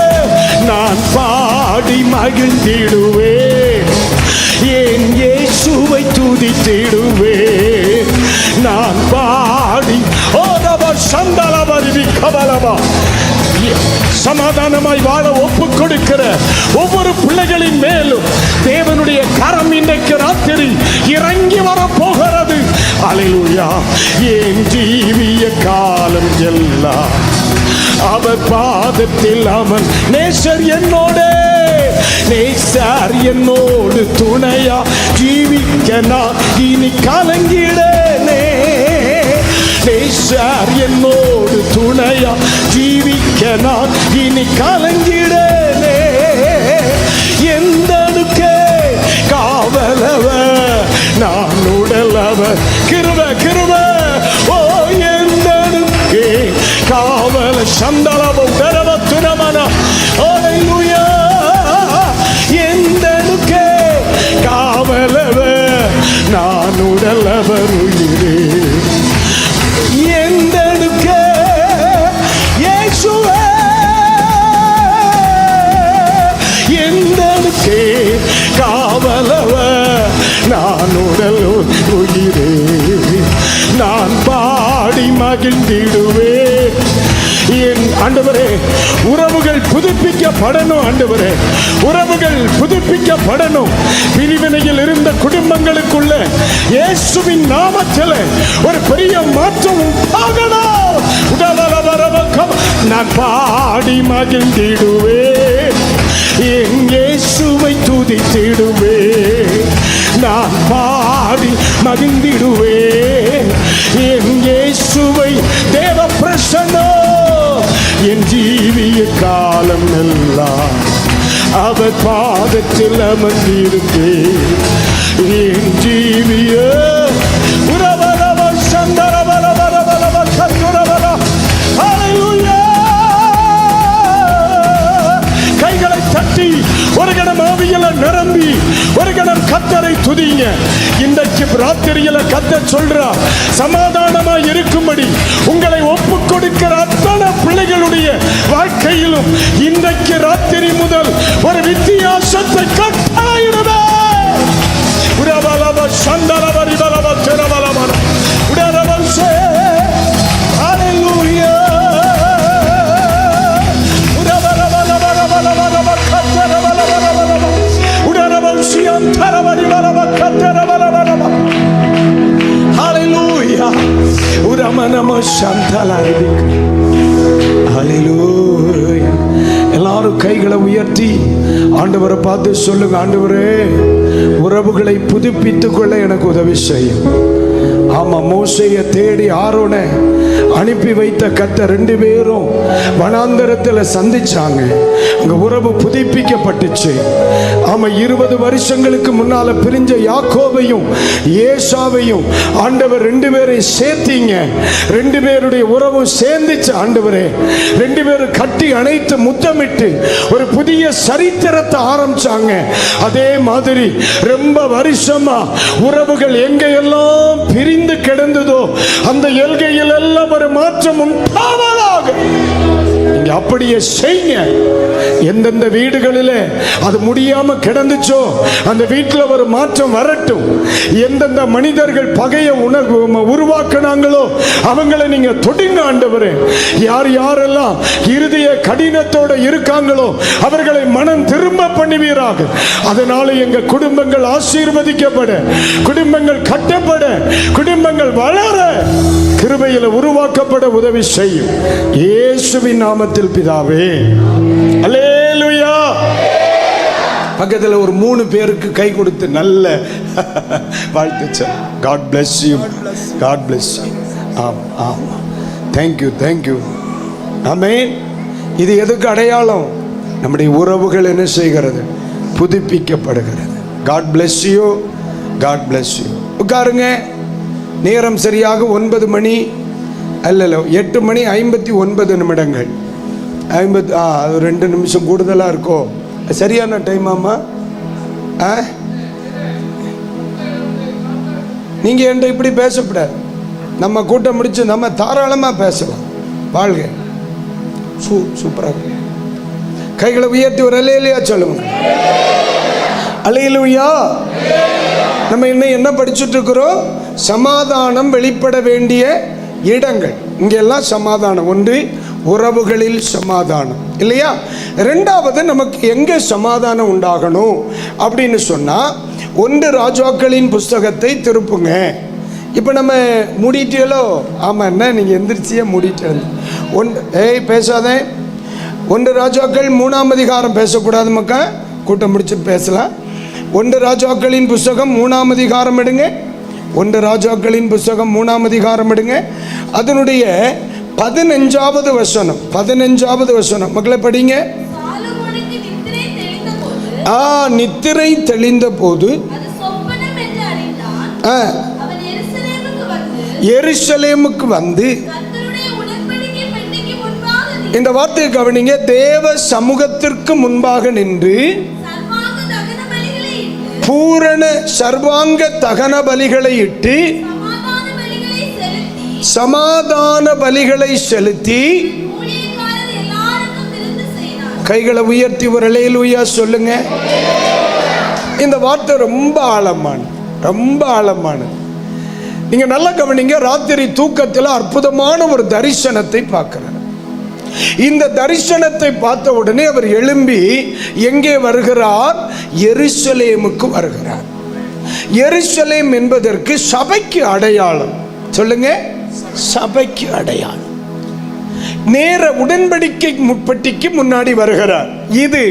நான் பாடி மகிழ்ந்திடுவே, என் இயேசுவை துதித்திடுவே. நான் பாடி சமாதானமாய் வாழ ஒப்புக் கொடுக்கிற ஒவ்வொரு பிள்ளைகளின் மேலும் தேவனுடைய கரம் இன்றைக்கு ராத்திரி இறங்கி வர போகிறது. அல்லேலூயா. என் ஜீவிய காலம் எல்லாம் அவர் பாதத்தில் அமன். நேசர் என்னோடு, நேசர் என்னோடு துணையா ஜீவிக்க நான் இனி கலங்கிடனே. நேசர் என்னோடு துணையா ஜீவிக்க நான் இனி கலங்கிடனே. எந்தனுக்கே காவலவ நான் உடலவ. கிருப கிருப. ஓ எந்தனுக்கே காவல சந்தலவ உடலவ துணமன. அல்லேலூயா. எந்தனுக்கே காவலவ நான் உடலவர் உயிரே. எந்தனுக்கே இயேசுவே. எந்தனுக்கே காவலவ நான் உடல் உயிரே. நான் பாடி மகிழ்ந்திடுவே. என் ஆண்டவரே உறவுகள் புதுப்பிக்கப்படணும். ஆண்டவரே உறவுகள் புதுப்பிக்கப்படணும். பிரிவினையில் இருந்த குடும்பங்களுக்குள்ள இயேசுவின் நாமத்தில் ஒரு பெரிய மாற்றம் உண்டாகணும். நான் பாடி மகிழ்ந்திடுவே, என் இயேசுவை துதித்திடுவே. நான் பாடி மகிழ்ந்திடுவே, என் இயேசுவை. தேவ பிரசன்னம் என் ஜீவிய காலம் எல்லாம் அவர் பாதத்தில் அமர்ந்திருப்பே. என் ஜீவிய உறவரவ சந்தரவரவரவரவ கத்துரவர. அல்லேலூயா. கைகளை தட்டி ஒரு கணம் ஆவியில நிரம்பி ஒரு கணம் கர்த்தரை துதிங்க. இன்றைக்கு ராத்திரியில கர்த்தர் சொல்றா, சமாதானமா இருக்கும்படி உங்களை ஒப்புக் கொடுக்கிற அத்தனை பிள்ளைகளுடைய வாழ்க்கையிலும் இன்றைக்கு ராத்திரி முதல் ஒரு வித்தியாசத்தை கட்டளையிடுவே. உடவலவ சந்தலவரி பலவ திரவலவர உடரவசே. அல்லேலூயா. உடவரவலவரவலவரவ கத்தரவலவரவரவ உடரவசியம் தரவரி பலவ கத்தரவலவரவ. அல்லேலூயா. உரம் விசுவாசத்தால் அறிவிக்கிறேன். ஹல்லேலூயா. எல்லாரும் கைகளை உயர்த்தி ஆண்டவரை பார்த்து சொல்லுங்க, ஆண்டவரே உறவுகளை புதுப்பித்துக் கொள்ள எனக்கு உதவி செய்யும். ஆமா, மோசேயை தேடி ஆரோனை அனுப்பி வைத்த கர்த்தர் 2 பேரும் வனாந்தரத்தில் சந்திச்சாங்க. அங்க உறவு புதுப்பிக்கப்பட்டுச்சு. ஆமா, 20 வருஷங்களுக்கு முன்னால பிரிஞ்ச யாக்கோபையும் ஏசாவையும் ஆண்டவர் 2 பேரையும் சேர்த்தீங்க. 2 பேருடைய உறவும் சேர்ந்துச்சு. ஆண்டவரே 2 பேரும் கட்டி அணைத்து முத்தமிட்டு ஒரு புதிய சரித்திரத்தை ஆரம்பிச்சாங்க. அதே மாதிரி ரொம்ப வருஷமா உறவுகள் எங்கெல்லாம் பிரிந்து கிடந்ததோ அந்த எல்கையில் எல்லாம் ஒரு மாற்றம் உண்டாவதாக. நீங்க அப்படியே செய்யுங்க. எந்தெந்த வீடுகளிலே அது முடியாம கிடந்துச்சோ அந்த வீட்டில் ஒரு மாற்றம் வரட்டும். எந்தெந்த மனிதர்கள் பகையை உருவாக்குனாங்களோ அவங்களை நீங்க தொடுங்க ஆண்டவரே. யார் யாரெல்லாம் இருதய கடினத்தோட இருக்காங்களோ அவர்களை மனம் திரும்ப பண்ணுவீராக. அதனால எங்க குடும்பங்கள் ஆசீர்வதிக்கப்பட, குடும்பங்கள் கட்டப்பட, குடும்பங்கள் வளர, கிருபையில் உருவாக்கப்பட உதவி செய்யும். இயேசுவின் நாமத்தில் பிதாவே. அல்லேலூயா. பக்கத்தில் ஒரு 3 பேருக்கு கை கொடுத்து நல்ல வாழ்த்து. God bless you. God bless you. ஆமாம் ஆமாம். Thank you thank you. ஆமென். இது எதுக்கு அடையாளம்? நம்முடைய உறவுகள் என்ன செய்கிறது? புதுப்பிக்கப்படுகிறது. God bless you. God bless you. உட்காருங்க. நேரம் சரியாக 9 மணி அல்ல 8 மணி 59 நிமிடங்கள். 2 நிமிஷம் கூடுதலாக இருக்கோ? சரியான டைம் ஆமா? நீங்க என்கிட்ட இப்படி பேசக்கூடாது. நம்ம கூட்டம் முடிச்சு நம்ம தாராளமாக பேசலாம். வாழ்க. சூப்பராக கைகளை உயர்த்தி ஒரு அல்லேலூயா சொல்லுங்க. அல்லேலூயா. நம்ம இன்னும் என்ன படிச்சுட்டு இருக்கிறோம்? சமாதானம் வெளிப்பட வேண்டிய இடங்கள். இங்கெல்லாம் சமாதானம். 1 உறவுகளில் சமாதானம் இல்லையா? 2வது நமக்கு எங்கே சமாதானம் உண்டாகணும் அப்படின்னு சொன்னா 1 ராஜாக்களின் புஸ்தகத்தை திருப்புங்க. இப்போ நம்ம மூடிட்டீங்களோ? ஆமாம், என்ன நீங்கள் எந்திரிச்சியே மூடிட்டு பேசாதே. 1 ராஜாக்கள் 3ஆம் அதிகாரம் பேசக்கூடாது மக்கா. கூட்டம் முடிச்சு பேசலாம். 1 ராஜாக்களின் புஸ்தகம் 3ஆம் அதிகாரம் எடுங்க. 1 ராஜாக்களின் புஸ்தகம் 3ஆம் அதிகாரம் எடுங்க. அதனுடைய 15வது வசனம். 15வது வசனம் மக்களை படிங்க. நித்திரை தெளிந்த போது எருசலேமுக்கு வந்து, இந்த வார்த்தையை கவனிங்க, தேவ சமூகத்திற்கு முன்பாக நின்று பூரண சர்வாங்க தகன பலிகளை இட்டு சமாதான பலிகளை செலுத்தி, கைகளை உயர்த்தி ஒரு அல்லேலூயா சொல்லுங்க. இந்த வார்த்தை ரொம்ப ஆழமானது, ரொம்ப ஆழமானது. நீங்க நல்லா கவனிங்க. ராத்திரி தூக்கத்தில் அற்புதமான ஒரு தரிசனத்தை பார்க்கிறார். இந்த தரிசனத்தை பார்த்த உடனே அவர் எழும்பி எங்கே வருகிறார்? எருசலேமுக்கு வருகிறார். எருசலேம் என்பதற்கு சபைக்கு அடையாளம். சொல்லுங்க, சபைக்கு அடையாளம். நேர உடன்படிக்கை முற்பட்டிக்கு முன்னாடி வருகிறார். இது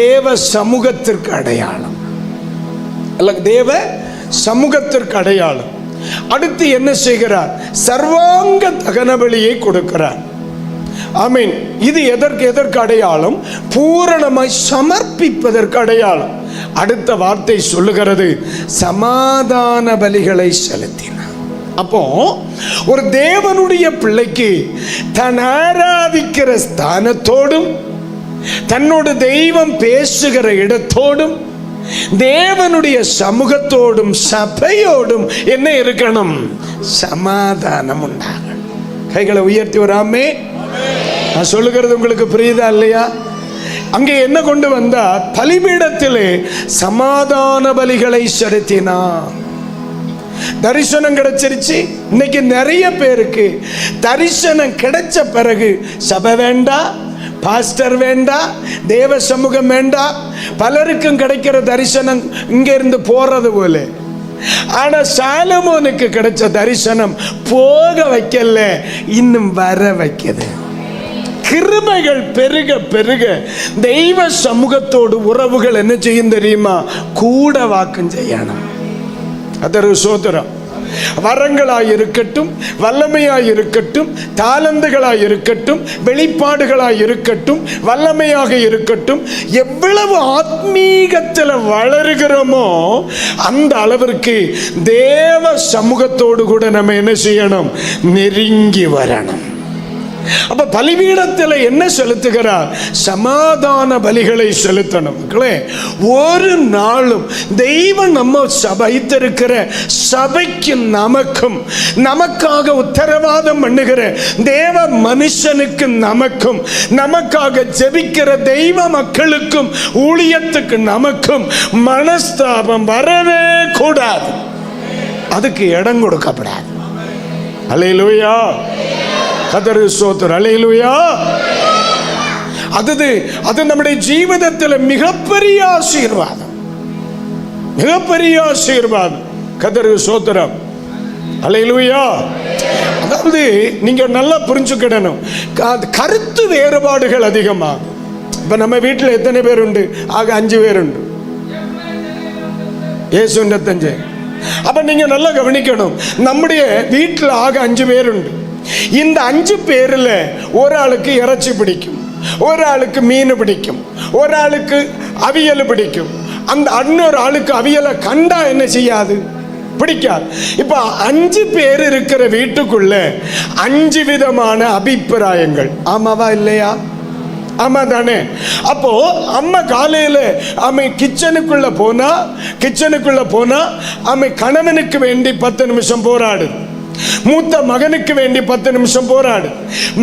தேவ சமூகத்திற்கு அடையாளம் அல்ல, தேவ சமூகத்திற்கு அடையாளம். அடுத்து என்ன செய்கிறார்? சர்வாங்க தகன பலியை கொடுக்கிறார். ஆமீன். இது எதற்கு அடையாளம்? பூரணமாய் சமர்ப்பிப்பதற்கு அடையாளம். அடுத்த வார்த்தை சொல்லுகிறது, சமாதான பலிகளை செலுத்தினார். அப்போ ஒரு தேவனுடைய பிள்ளைக்கு தன் ஆராதிக்கிற ஸ்தானத்தோடும் தன்னோட தெய்வம் பேசுகிற இடத்தோடும் தேவனுடைய சமூகத்தோடும் சபையோடும் என்ன இருக்கணும்? சமாதானம் உண்டாகணும். கைகளை உயர்த்தி வராமே. நான் சொல்லுகிறது உங்களுக்கு புரியுதா இல்லையா? அங்கே என்ன கொண்டு வந்தார்? பலிபீடத்திலே சமாதான பலிகளை செலுத்தினார். தரிசனம் கிடைச்சிருச்சு. இன்னைக்கு நிறைய பேருக்கு தரிசனம் கிடைச்ச பிறகு சபை வேண்டாம், பாஸ்டர் வேண்டாம், தேவ சமூகம் வேண்டாம். பலருக்கும் கிடைக்கிற தரிசனம் இங்க இருந்து போறது போல ஆனா சாலமோனுக்கு கிடைச்ச தரிசனம் போக வைக்கல, இன்னும் வர வைக்குது. கிருபைகள் பெருக பெருக தெய்வ சமூகத்தோடு உறவுகள் என்ன செய்யும் தெரியுமா? கூட வாக்கம் செய்யணும். அதர் சோதரம். வரங்களாய் இருக்கட்டும், வல்லமையாய் இருக்கட்டும், தாளந்துகளாய் இருக்கட்டும், வெளிப்பாடுகளாய் இருக்கட்டும், வல்லமையாக இருக்கட்டும், எவ்வளவு ஆத்மீகத்தில் வளருகிறோமோ அந்த அளவிற்கு தேவ சமூகத்தோடு கூட நம்ம என்ன செய்யணும்? நெருங்கி வரணும். அப்ப பலிபீடத்தில் என்ன செலுத்துகிறார்? சமாதான பலிகளை செலுத்தணும். ஒரு நாளும் தெய்வம் நம்ம வைத்திருக்கிற சபைக்கு நமக்கும், நமக்காக உத்தரவாதம் பண்ணுகிற தேவ மனுஷனுக்கு நமக்கும், நமக்காக ஜெபிக்கிற தெய்வ மக்களுக்கும் ஊழியத்துக்கு நமக்கும் மனஸ்தாபம் வரவே கூடாது. அதுக்கு இடம் கொடுக்கப்படாது. அல்லேலூயா, கர்த்தர் ஸ்தோத்திரம், அல்லேலூயா. அது நம்முடைய ஜீவிதத்தில் மிகப்பெரிய ஆசீர்வாதம், மிகப்பெரிய ஆசீர்வாதம். கர்த்தர் ஸ்தோத்திரம், அல்லேலூயா. அதாவது நீங்க நல்லா புரிஞ்சுக்கிடணும், கருத்து வேறுபாடுகள் அதிகமாகும். இப்ப நம்ம வீட்டில் எத்தனை பேர் உண்டு? ஆக 5 பேர் உண்டு. ஏசு 25. அப்ப நீங்க நல்லா கவனிக்கணும், நம்முடைய வீட்டில் ஆக 5 பேர் உண்டு. இந்த 5 பேர்ல ஒரு ஆளுக்கு இறைச்சி பிடிக்கும், ஒரு ஆளுக்கு மீன் பிடிக்கும், ஒரு ஆளுக்கு அவியல் பிடிக்கும். அந்த இன்னொரு ஆளுக்கு அவியலை கண்டா என்ன செய்யாது? பிடிக்காது. இப்ப 5 பேர் இருக்கிற வீட்டுக்குள்ள 5 விதமான அபிப்பிராயங்கள். ஆமாவா இல்லையா? ஆமா தானே? அப்போ அம்மா காலையில கிச்சனுக்குள்ள போனா கணவனுக்கு வேண்டி 10 நிமிஷம் போராடு, மூத்த மகனுக்கு வேண்டி 10 நிமிஷம் போராடு,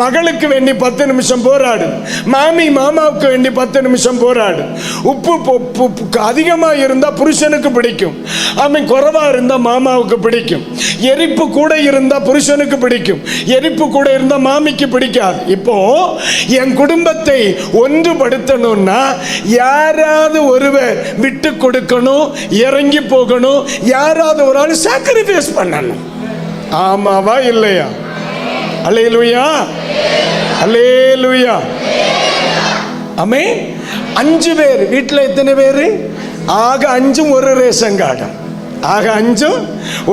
மகளுக்கு வேண்டி 10 நிமிஷம் போராடு, மாமாவுக்கு வேண்டி 10 நிமிஷம் போராடு. உப்பு அதிகமாக இருந்தா புருஷனுக்கு பிடிக்கும், குறைவா இருந்தா மாமாவுக்கு பிடிக்கும். எரிப்பு கூட இருந்தா புருஷனுக்கு பிடிக்கும், எரிப்பு கூட இருந்தா மாமிக்கு பிடிக்காது. இப்போ என் குடும்பத்தை ஒன்றுபடுத்தணும்னா யாராவது ஒருவர் விட்டு கொடுக்கணும், இறங்கி போகணும், யாராவது ஒரு ஆள் சாக்ரிஃபைஸ் பண்ணணும். ஆமாவா இல்லையா? அல்லேலூயா, அல்லேலூயா. ஆமென். 5 பேர் வீட்டில் எத்தனை பேர்? ஆக 5 ஒரு ரேஷன் கார்டு, ஆக 5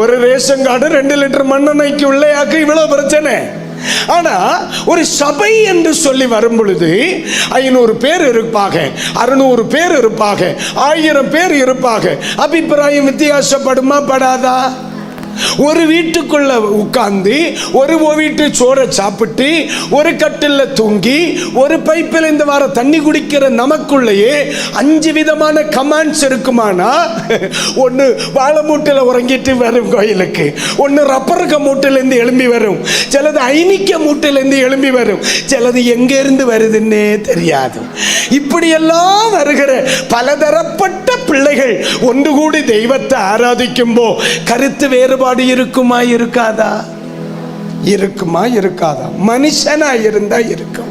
ஒரு ரேஷன் கார்டு, 2 லிட்டர் மண்ணெண்ணெய்க்கு உள்ளேயாக்கு இவ்வளவு பிரச்சனை. ஆனா ஒரு சபை என்று சொல்லி வரும் பொழுது 500 பேர் இருப்பாங்க, 600 பேர் இருப்பாங்க, 1000 பேர் இருப்பாங்க. அபிப்பிராயம் வித்தியாசப்படுமா? படாதா? ஒரு வீட்டுக்குள்ள உட்கார்ந்து ஒரு வீட்டு சோறை சாப்பிட்டு ஒரு கட்டில தூங்கி ஒரு பைப்பில் இந்த வார தண்ணி குடிக்கிற நமக்குள்ளேயே 5 விதமான கமாண்ட்ஸ் இருக்குமானா, ஒன்று வாழை மூட்டில் உறங்கிட்டு வரும் கோயிலுக்கு, ஒன்று ரப்பருக்க மூட்டிலேருந்து எழும்பி வரும், சிலது ஐனிக்க மூட்டிலேருந்து எழும்பி வரும், சிலது எங்கேருந்து வருதுன்னே தெரியாது. இப்படியெல்லாம் வருகிற பலதரப்பட்ட பிள்ளைகள் ஒன்று கூடி தெய்வத்தை ஆராதிக்கும்போ கருத்து வேறுபாடு இருக்குமா இருக்காதா? இருக்குமா இருக்காதா? மனுஷனா இருந்தா இருக்கும்.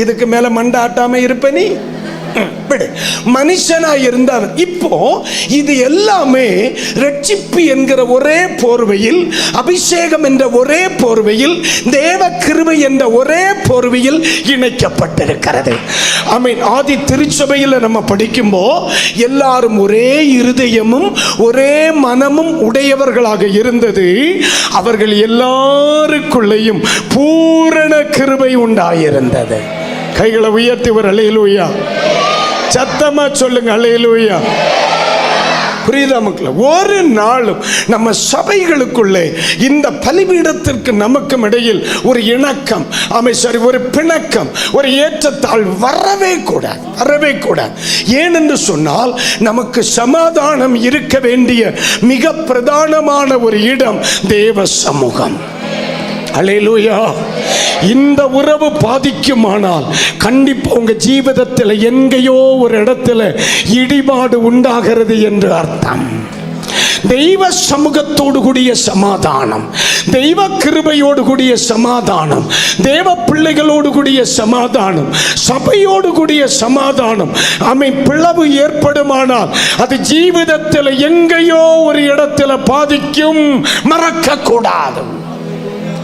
இதுக்கு மேல மண்டாட்டாம இருப்ப நீ மனுஷனா இருந்தார். இப்போ இது எல்லாமே ரட்சிப்பு என்கிற ஒரே போர்வையில், அபிஷேகம் என்ற ஒரே போர்வையில், தேவ கிருபை என்ற ஒரே போர்வையில் இணைக்கப்பட்டிருக்கிறது. ஆமென். ஆதி திருச்சபையில் நம்ம படிக்கும்போ எல்லாரும் ஒரே இருதயமும் ஒரே மனமும் உடையவர்களாக இருந்தது. அவர்கள் எல்லாருக்குள்ளேயும் பூரண கிருபை உண்டாயிருந்தது. கைகளை உயர்த்தி ஒரு அல்லேலூயா சத்தமா சொல்லுங்க, அல்லேலூயா. புரியுதா மக்களே? ஒரு நாளும் நம்ம சபைகளுக்குள்ளே இந்த பலிபீடத்திற்கு நமக்கும் இடையில் ஒரு இணக்கம், சரி, ஒரு பிணக்கம், ஒரு ஏற்றத்தாழ் வரவே கூடாது, வரவே கூடாது. ஏனென்று சொன்னால் நமக்கு சமாதானம் இருக்க வேண்டிய மிக பிரதானமான ஒரு இடம் தேவ சமூகம். அல்லேலூயா. இந்த உறவு பாதிக்குமானால் கண்டிப்பா உங்க ஜீவிதத்தில் எங்கேயோ ஒரு இடத்துல இடிபாடு உண்டாகிறது என்று அர்த்தம். தெய்வ சமூகத்தோடு கூடிய சமாதானம், தெய்வ கிருபையோடு கூடிய சமாதானம், தேவ பிள்ளைகளோடு கூடிய சமாதானம், சபையோடு கூடிய சமாதானம். பிளவு ஏற்படுமானால் அது ஜீவிதத்தில் எங்கேயோ ஒரு இடத்துல பாதிக்கும், மறக்க கூடாது.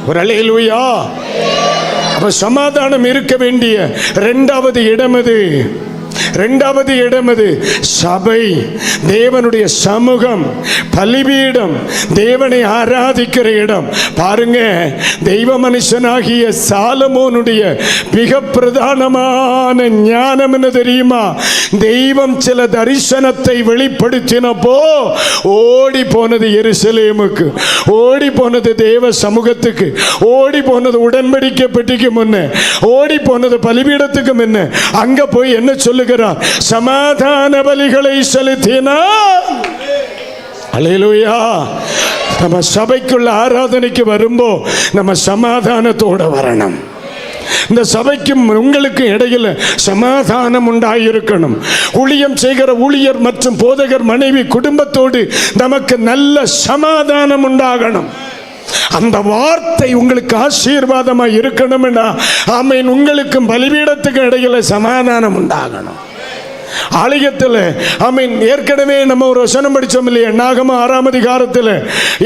ஒரு அல்லேலூயா. அப்ப சமாதானம் இருக்க வேண்டிய இரண்டாவது இடம் அது சபை, தேவனுடைய சமூகம், பலிபீடம், தேவனை ஆராதிக்கிற இடம். பாருங்க, தெய்வ மனுஷனாகிய சாலமோனுடைய மிக பிரதானமான ஞானம் என்ன தெரியுமா? தெய்வம் சில தரிசனத்தை வெளிப்படுத்தினப்போ ஓடி போனது எருசலேமுக்கு, ஓடி போனது தேவ சமூகத்துக்கு, ஓடி போனது உடன்படிக்கை பெட்டிக்கு முன்ன, ஓடி போனது பலிபீடத்துக்கு முன்ன. அங்க போய் என்ன சொல்லுகிறார்? சமாதான பலிகளை செலுத்தினார். அல்லேலூயா. நம்ம சபைக்குள்ள ஆராதனைக்கு வரும்போ நம்ம சமாதானத்தோட வரணும். இந்த சபைக்கும் உங்களுக்கும் இடையில் சமாதானம் உண்டாயிருக்கணும். ஊழியம் செய்கிற ஊழியர் மற்றும் போதகர் மனைவி குடும்பத்தோடு நமக்கு நல்ல சமாதானம் உண்டாகணும். அந்த வார்த்தை உங்களுக்கு ஆசீர்வாதமாக இருக்கணும்னா ஆமென், உங்களுக்கும் பலிபீடத்துக்கு இடையில சமாதானம் உண்டாகணும். ஆலயத்தில் ஆமென், ஏற்கனவே நம்ம ஒரு வசனம் படித்தோம் இல்லையா? நாகம 6ஆம் அதிகாரத்தில்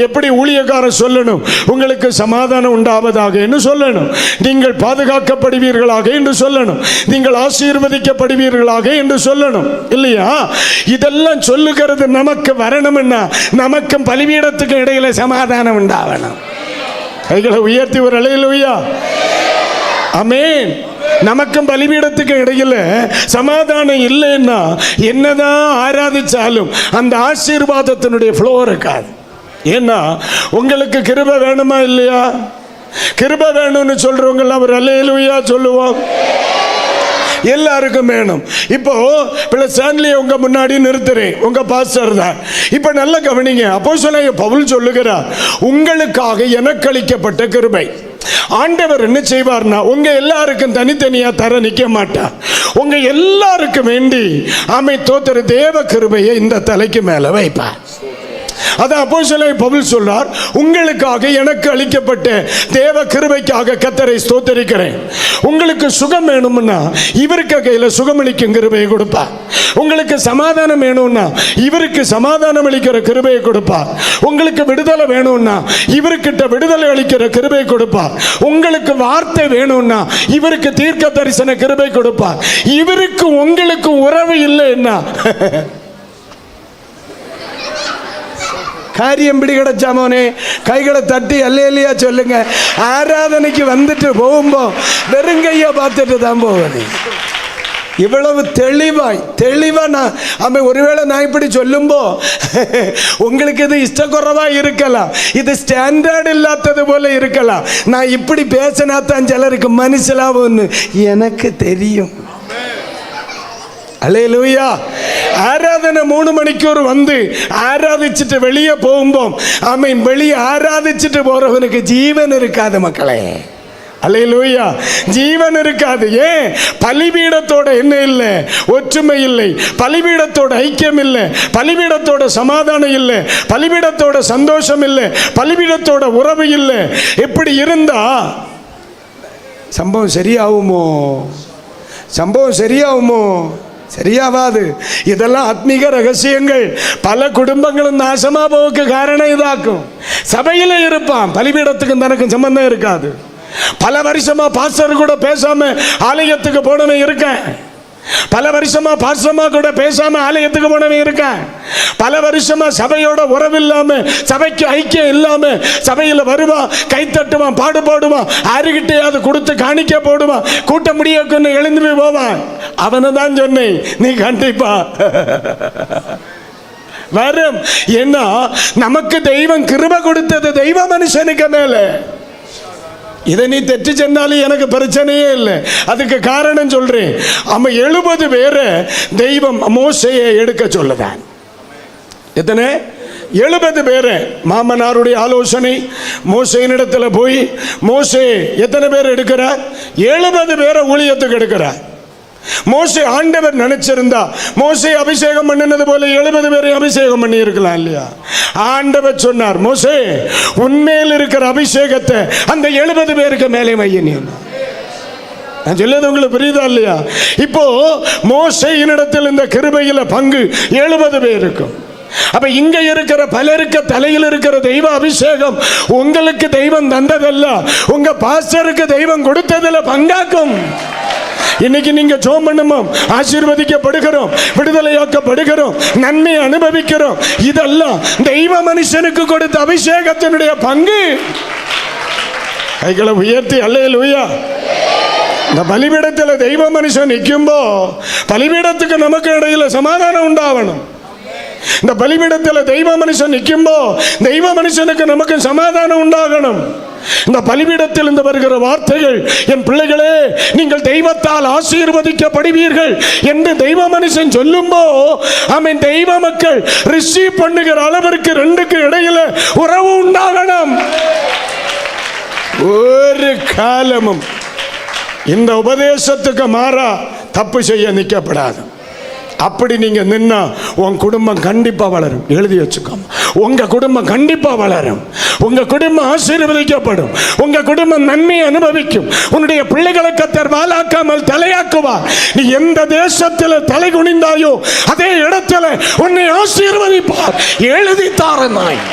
எப்படி ஊழியக்காரர் சொல்லணும்? உங்களுக்கு சமாதானம் உண்டாவதாக என்று சொல்லணும், நீங்கள் பாதுகாக்கப்படுவீர்களாக என்று சொல்லணும், நீங்கள் ஆசீர்வதிக்கப்படுவீர்களாக என்று சொல்லணும் இல்லையா? இதெல்லாம் சொல்லுகிறது நமக்கு வரணும்னா நமக்கும் பலிபீடத்துக்கு இடையில சமாதானம் உண்டாகணும். கைகளை உயர்த்தி ஒரு அல்லேலூயா. ஆமென். நமக்கும் பலிபீடத்துக்கு இடையில சமாதானம் இல்லைன்னா என்னதான் ஆராதிச்சாலும் அந்த ஆசீர்வாதத்தினுடைய ஃப்ளோ இருக்காது. ஏன்னா உங்களுக்கு கிருபை வேணுமா இல்லையா? கிருபை வேணும்னு சொல்றவங்க ஒரு அல்லேலூயா சொல்லுவோம். எல்லாருக்கும் வேணும். இப்போ ஸ்டான்லி உங்க முன்னாடி நிறுத்துறேன், உங்க பாஸ்டர் தான். இப்போ நல்ல கவனிங்க, அப்போஸ்தலனாகிய பவுல் சொல்லுகிறார், உங்களுக்காக எனக்கு அளிக்கப்பட்ட கிருபை. ஆண்டவர் என்ன செய்வார்னா உங்க எல்லாருக்கும் தனித்தனியா தர நிக்க மாட்டார், உங்க எல்லாருக்கும் வேண்டி தோத்திர தேவ கிருபையை இந்த தலைக்கு மேல வைப்பார். அதான் அப்போஸ்தலனாகிய பவுல் சொல்றார், உங்களுக்காக எனக்கு அளிக்கப்பட்ட தேவ கிருபைக்காக கர்த்தரை ஸ்தோத்திரிக்கிறேன். உங்களுக்கு சுகம் வேணும்னா இவருக்கு கையில சுகமளிக்கும் கிருபையை கொடுப்பார். உங்களுக்கு சமாதானம் வேணும்னா இவருக்கு சமாதானம் அளிக்கிற கிருபையை கொடுப்பார். உங்களுக்கு விடுதலை வேணும்னா இவர்கிட்ட விடுதலை அளிக்கிற கிருபை கொடுப்பார். உங்களுக்கு வார்த்தை வேணும்னா இவருக்கு தீர்க்க தரிசன கிருபை கொடுப்பார். இவருக்கு உங்களுக்கு உறவு இல்லைன்னா காரியம் பிடி கிடைச்சாமோனே கைகளை தட்டி அல்லேலூயா சொல்லுங்க. ஆராதனைக்கு வந்துட்டு போகும்போ வெறுங்கையா பார்த்துட்டு தான் போவது. இவ்வளவு தெளிவா நான் ஒருவேளை நான் இப்படி சொல்லும்போ உங்களுக்கு இது இஷ்டக்குறைவா இருக்கலாம், இது ஸ்டாண்டர்ட் இல்லாதது போல இருக்கலாம். நான் இப்படி பேசினா தான் சிலருக்கு மனசிலாவுன்னு எனக்கு தெரியும். அல்லேலூயா. ஆராதனை 3 மணிக்கூர் வந்து ஆராதிச்சுட்டு வெளியே போகும்போம் வெளியே ஆராதிச்சுட்டு போறவனுக்கு ஜீவன் இருக்காது மக்களே. அல்லேலூயா. ஜீவன் இருக்காது. ஏன்? பலிபீடத்தோட என்ன இல்லை? ஒற்றுமை இல்லை. பலிபீடத்தோட ஐக்கியம் இல்லை. பலிபீடத்தோட சமாதானம் இல்லை. பலிபீடத்தோட சந்தோஷம் இல்லை. பலிபீடத்தோட உறவு இல்லை. எப்படி இருந்தா சம்பவம் சரியாகுமோ? சரியாவாது. இதெல்லாம் ஆத்மீக ரகசியங்கள். பல குடும்பங்களும் நாசமா போக்கு காரணம் இதாக்கும். சபையில இருப்பான், பலிபீடத்துக்கும் தனக்கும் சம்பந்தம் இருக்காது. பல வருஷமா பாஸ்டர் கூட பேசாம ஆலயத்துக்கு போனவன் இருக்கேன். பல வருஷமா பாஸ்டர்மா கூட பேசாம ஆலயத்துக்கு போனவன் இருக்கேன். பல வருஷமா சபையோட உறவு இல்லாம, சபைக்கு ஐக்கியம் இல்லாம, சபையில வருவான், கை தட்டுவான், பாடு பாடுவான், யாருகிட்டையாவது கொடுத்து காணிக்க போடுவான், கூட்ட முடியக்குன்னு எழுந்து போய் போவான். அவனை தான் சொன்னேன், நீ கண்டிப்பா வரும். ஏன்னா நமக்கு தெய்வம் கிருபை கொடுத்தது தெய்வ மனுஷனுக்கு மேல. இதை நீ தெற்று சென்றாலும் எனக்கு பிரச்சனையே இல்லை. அதுக்கு காரணம் சொல்றேன். 70 பேரை தெய்வம் மோசையை எடுக்க சொல்லுதான். எத்தனை? 70 பேரை. மாமனாருடைய ஆலோசனை மோசையினிடத்தில் போய் மோசே எத்தனை பேர் எடுக்கிறார்? 70 பேரை ஊழியத்துக்கு எடுக்கிறார். மோசே ஆண்டவர் நினைச்சிருந்தா மோசே அபிஷேகம் பண்ணினது போல 70 பேரை அபிஷேகம் பண்ணி இருக்கலாம் இல்லையா? ஆண்டவர் சொன்னார், மோசே உன்மேல் இருக்கிற அபிஷேகத்தை அந்த 70 பேருக்கு மேலே வையினி. நான் சொல்லுறது உங்களுக்கு புரியுதா இல்லையா? இப்போ மோசேயினிடத்தில் இந்த கிருபையில பங்கு 70 பேருக்கும். அப்ப இங்க இருக்கிற பலருக்கு தலையில் இருக்கிற தெய்வ அபிஷேகம் உங்களுக்கு தெய்வம் தந்ததல்ல, உங்க பாஸ்டருக்கு தெய்வம் கொடுத்ததில் பங்காக்கும். இன்னைக்கு நீங்க ஜெபம் பண்ணுவோம், ஆசீர்வதிக்கப்படுகிறோம், விடுதலையாக்கப்படுகிறோம், நன்மை அனுபவிக்கிறோம். இதெல்லாம் தெய்வ மனுஷனுக்கு கொடுத்த அபிஷேகத்தினுடைய பங்கு. கைகளை உயர்த்தி அல்லேலூயா. இந்த பலிபீடத்தில் தெய்வ மனுஷன் நிற்கும்போ பலிபீடத்துக்கு நமக்கு இடையில சமாதானம் உண்டாகணும். இந்த பலிபீடத்தில் தெய்வ மனுஷன் நிற்கும்போ தெய்வ மனுஷனுக்கு நமக்கு சமாதானம் உண்டாகணும். இந்த பலிபீடத்தில் இருந்து வருகிற வார்த்தைகள், என் பிள்ளைகளே நீங்கள் தெய்வத்தால் ஆசீர்வதிக்கப்படுவீர்கள் என்று தெய்வ மனுஷன் சொல்லும்போ அவன் தெய்வ மக்கள் ரிசீவ் பண்ணுகிற அளவிற்கு ரெண்டுக்கு இடையில உறவு உண்டாகணும். ஒரு காலமும் இந்த உபதேசத்துக்கு மாறா தப்பு செய்ய நிற்கப்படாது. அப்படி நீங்க நின்னா உன் குடும்பம் கண்டிப்பா வளரும். எழுதி வச்சுக்கோங்க, உங்க குடும்பம் கண்டிப்பா வளரும், உங்க குடும்பம் ஆசீர்வதிக்கப்படும், உங்க குடும்பம் நன்மை அனுபவிக்கும். உன்னுடைய பிள்ளைகளை கர்த்தர் வாலாக்காமல் தலையாக்குவார். நீ எந்த தேசத்தில் தலை குனிந்தாயோ அதே இடத்துல உன்னை ஆசீர்வதிப்பார். எழுதி தாரனாய்.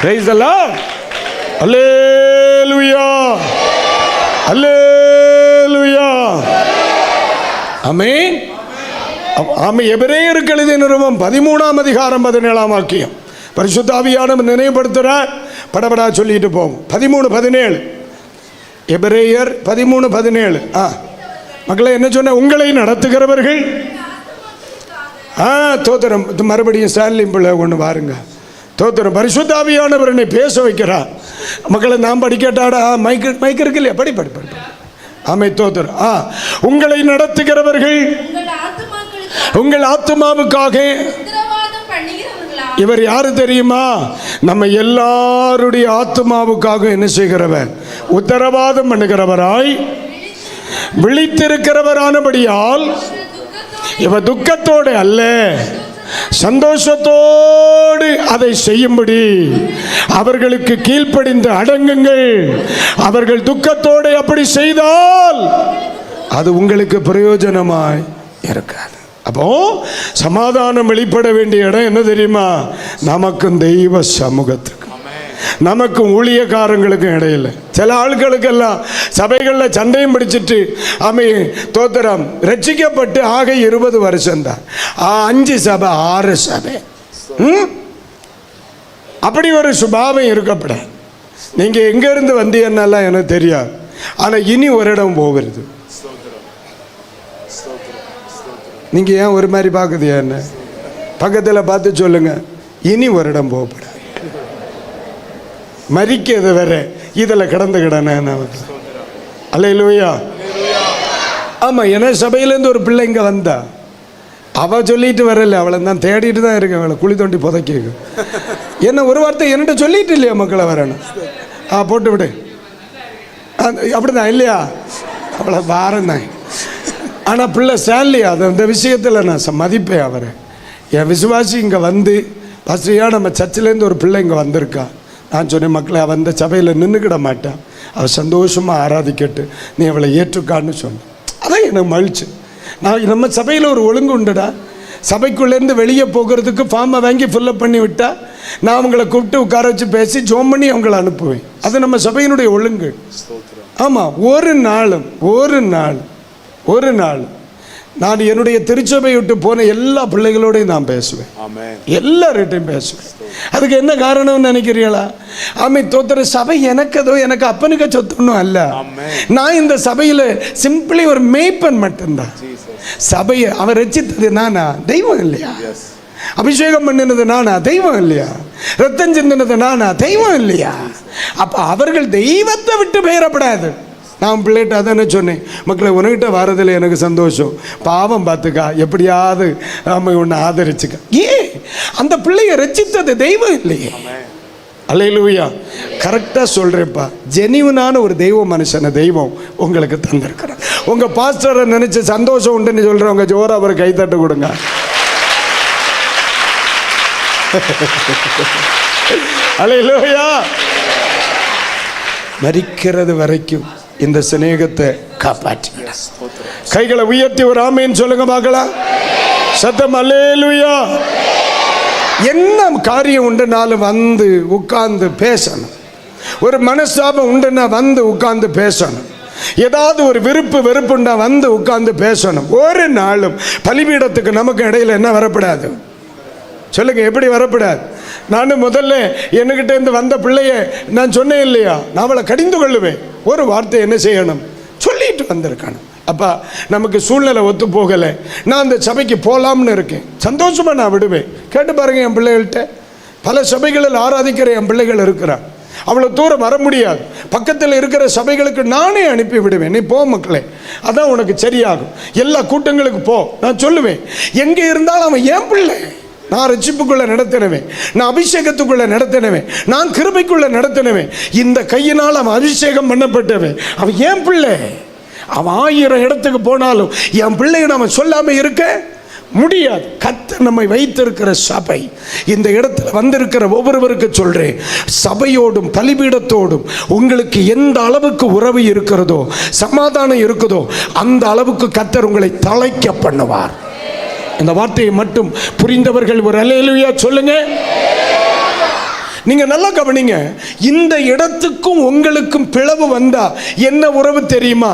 Price the Lord. அல்லேலூயா, அல்லேலூயா, ஆமென். ஆமென். எபிரேயருக்கு எழுதிய நிருபம் 13ஆம் அதிகாரம் 17ஆம் வாக்கியம் பரிசுத்த ஆவியானவர் நினைவுபடுத்துறார். படபடா சொல்லிட்டு போவோம். 13:17 எபிரேயர் 13:17. மக்களை என்ன சொன்ன? உங்களை நடத்துகிறவர்கள் தோத்திரம். மறுபடியும் ஸ்டாலின் பிள்ளை ஒன்று பாருங்க. தோத்திரம். பரிசுத்த ஆவியானவர் என்னை பேச வைக்கிறார். மக்களை நாம் படிக்கட்டாடா? மைக் இருக்கு இல்லையா? படி படி படி. ஆமை தோத்திரம். உங்களை நடத்துகிறவர்கள் உங்கள் ஆத்துமாவுக்காக. இவர் யாரு தெரியுமா? நம்ம எல்லாருடைய ஆத்துமாவுக்காக என்ன செய்கிறவர்? உத்தரவாதம் பண்ணுகிறவராய் விழித்திருக்கிறவரானபடியால் இவர் துக்கத்தோடு அல்ல சந்தோஷத்தோடு அதை செய்யும்படி அவர்களுக்கு கீழ்ப்படிந்து அடங்குங்கள். அவர்கள் துக்கத்தோடு அப்படி செய்தால் அது உங்களுக்கு பிரயோஜனமாய் இருக்காது. அப்போ சமாதானம் வெளிப்பட வேண்டிய இடம் என்ன தெரியுமா? நமக்கும் தெய்வ சமூகத்துக்கு, நமக்கும் ஊழியக்காரங்களுக்கும் இடையில. சில ஆட்களுக்கெல்லாம் சபைகளில் சண்டையும் பிடிச்சிட்டு தோத்திரம் ரட்சிக்கப்பட்டு ஆக 20 வருஷம்தான், 5 சபை 6 சபை. அப்படி ஒரு சுபாவம் இருக்கப்பட. நீங்க எங்க இருந்து வந்தீங்கன்னாலாம் எனக்கு தெரியாது. ஆனா இனி ஒரு இடம் போகிறது. நீங்க ஏன் ஒரு மாதிரி பார்க்குது? என்ன பக்கத்தில் பார்த்து சொல்லுங்க, இனி ஒரு இடம் போகப்பட. மறிக்கிறது வேற, இதில் கிடந்து கிடன. அல்லேலூயா. ஆமா, ஏன்னா சபையிலேருந்து ஒரு பிள்ளை இங்கே வந்தா, அவள் சொல்லிட்டு வரல, அவளை தான் தேடிட்டு தான் இருக்கேன். அவளை குழி தோண்டி புதைக்க என்ன ஒரு வார்த்தை என்கிட்ட சொல்லிட்டு இல்லையா? மக்களை வரணும். போட்டு விடு. அப்படிதான் இல்லையா? அவளை வாரம் தான். ஆனால் பிள்ளை சேல்லையா? அது அந்த விஷயத்தில் நான் மதிப்பேன் அவரை. என் விசுவாசி இங்கே வந்து பஸ்ரியா நம்ம சர்ச்சிலேருந்து ஒரு பிள்ளை இங்கே வந்திருக்கா. நான் சொன்னேன், மக்களை அவன் அந்த சபையில் நின்றுக்கிட மாட்டான், அவள் சந்தோஷமாக ஆராதிக்கட்டு, நீ அவளை ஏற்றுக்கான்னு சொன்னேன். அதான் எனக்கு மகிழ்ச்சி. நான் நம்ம சபையில் ஒரு ஒழுங்கு உண்டுடா. சபைக்குள்ளேருந்து வெளியே போகிறதுக்கு ஃபார்மை வாங்கி ஃபில்லப் பண்ணி விட்டா நான் அவங்கள கூப்பிட்டு உட்கார வச்சு பேசி ஜோம் பண்ணி அவங்கள அனுப்புவேன். அது நம்ம சபையினுடைய ஒழுங்கு. ஆமாம், ஒரு நாள் நான் என்னுடைய திருச்சபை விட்டு போன எல்லா பிள்ளைகளோடையும் நான் பேசுவேன், எல்லார்கிட்டையும் பேசுவேன். அதுக்கு என்ன காரணம்னு நினைக்கிறீங்களா? தோத்திர சபை எனக்கு அப்பனுக்கு சொத்தொன்னும் அல்ல. நான் இந்த சபையில் சிம்பிளி ஒரு மேய்ப்பன் மட்டும்தான். சபையை அவர் ரட்சித்தது நானா? தெய்வம் இல்லையா? அபிஷேகம் பண்ணினது நானா? தெய்வம் இல்லையா? ரத்தம் சிந்தினது நானா? தெய்வம் இல்லையா? அப்ப அவர்கள் தெய்வத்தை விட்டு பெயரப்படாது. நான் பிள்ளைகிட்ட அதானே சொன்னேன், மக்களை உனக்கிட்ட வரதில் எனக்கு சந்தோஷம், பாவம் பார்த்துக்கா, எப்படியாவது நம்ம உன்னை ஆதரிச்சுக்க. அந்த பிள்ளைய ரட்சித்தது தெய்வம் இல்லையே. அல்லேலூயா. கரெக்டாக சொல்கிறேன்ப்பா. ஜெனியூனான ஒரு தெய்வ மனுஷனை தெய்வம் உங்களுக்கு தந்திருக்கிறார். உங்க பாஸ்டரை நினைச்சு சந்தோஷம் உண்டுன்னு சொல்றவங்க ஜோரா அவர் கைத்தட்டு கொடுங்க. அல்லேலூயா. மரிக்கிறது வரைக்கும் இந்த சிநேகத்தை காப்பாற்றி கைகளை உயர்த்தி ஒரு ஆமேன்னு சொல்லுங்க பார்க்கலாம். சத்தம் அல்லேலூயா. என்ன காரியம் உண்டுனாலும் வந்து உட்கார்ந்து பேசணும். ஒரு மனஸ்தாபம் உண்டுன்னா வந்து உட்கார்ந்து பேசணும். ஏதாவது ஒரு வெறுப்புண்டா வந்து உட்கார்ந்து பேசணும். ஒரு நாளும் பலிபீடத்துக்கு நமக்கு இடையில என்ன வரப்படாது சொல்லுங்க, எப்படி வரப்படாது? நானும் முதல்ல என்கிட்ட இருந்து வந்த பிள்ளைய நான் சொன்னேன் இல்லையா, நான் அவளை கடிந்து கொள்ளுவேன். ஒரு வார்த்தை என்ன செய்யணும், சொல்லிட்டு வந்திருக்கணும். அப்பா நமக்கு சூழ்நிலை ஒத்து போகலை, நான் அந்த சபைக்கு போகலாம்னு இருக்கேன், சந்தோஷமா நான் விடுவேன். கேட்டு பாருங்க, என் பிள்ளைகள்கிட்ட பல சபைகளில் ஆராதிக்கிற என் பிள்ளைகள் இருக்கிறான். அவ்வளோ தூரம் வர முடியாது. பக்கத்தில் இருக்கிற சபைகளுக்கு நானே அனுப்பி விடுவேன். நீ போ மக்களே, அதான் உனக்கு சரியாகும். எல்லா கூட்டங்களுக்கு போ நான் சொல்லுவேன். எங்கே இருந்தாலும் அவன் என் பிள்ளை. நான் ரட்சிப்புக்குள்ள நடத்தினவேன், நான் அபிஷேகத்துக்குள்ள நடத்தினவேன், நான் கிருபைக்குள்ள நடத்தினவேன். இந்த கையினால் அவன் அபிஷேகம் பண்ணப்பட்டவன், அவன் என் பிள்ளை. அவன் 1000 இடத்துக்கு போனாலும் என் பிள்ளையை நாம சொல்லாம இருக்க முடியாது. கர்த்தர் நம்மை வைத்திருக்கிற சபை, இந்த இடத்துல வந்திருக்கிற ஒவ்வொருவருக்கு சொல்றேன், சபையோடும் பலிபீடத்தோடும் உங்களுக்கு எந்த அளவுக்கு உறவு இருக்கிறதோ, சமாதானம் இருக்குதோ, அந்த அளவுக்கு கர்த்தர் உங்களை தழைக்க பண்ணுவார். இந்த வார்த்தையை மட்டும் புரிந்தவர்கள் ஒரு அல்லேலூயா சொல்லுங்க. நீங்க நல்லா கவனிங்க. இந்த இடத்துக்கும் உங்களுக்கும் பிளவு வந்தா என்ன உறவு தெரியுமா?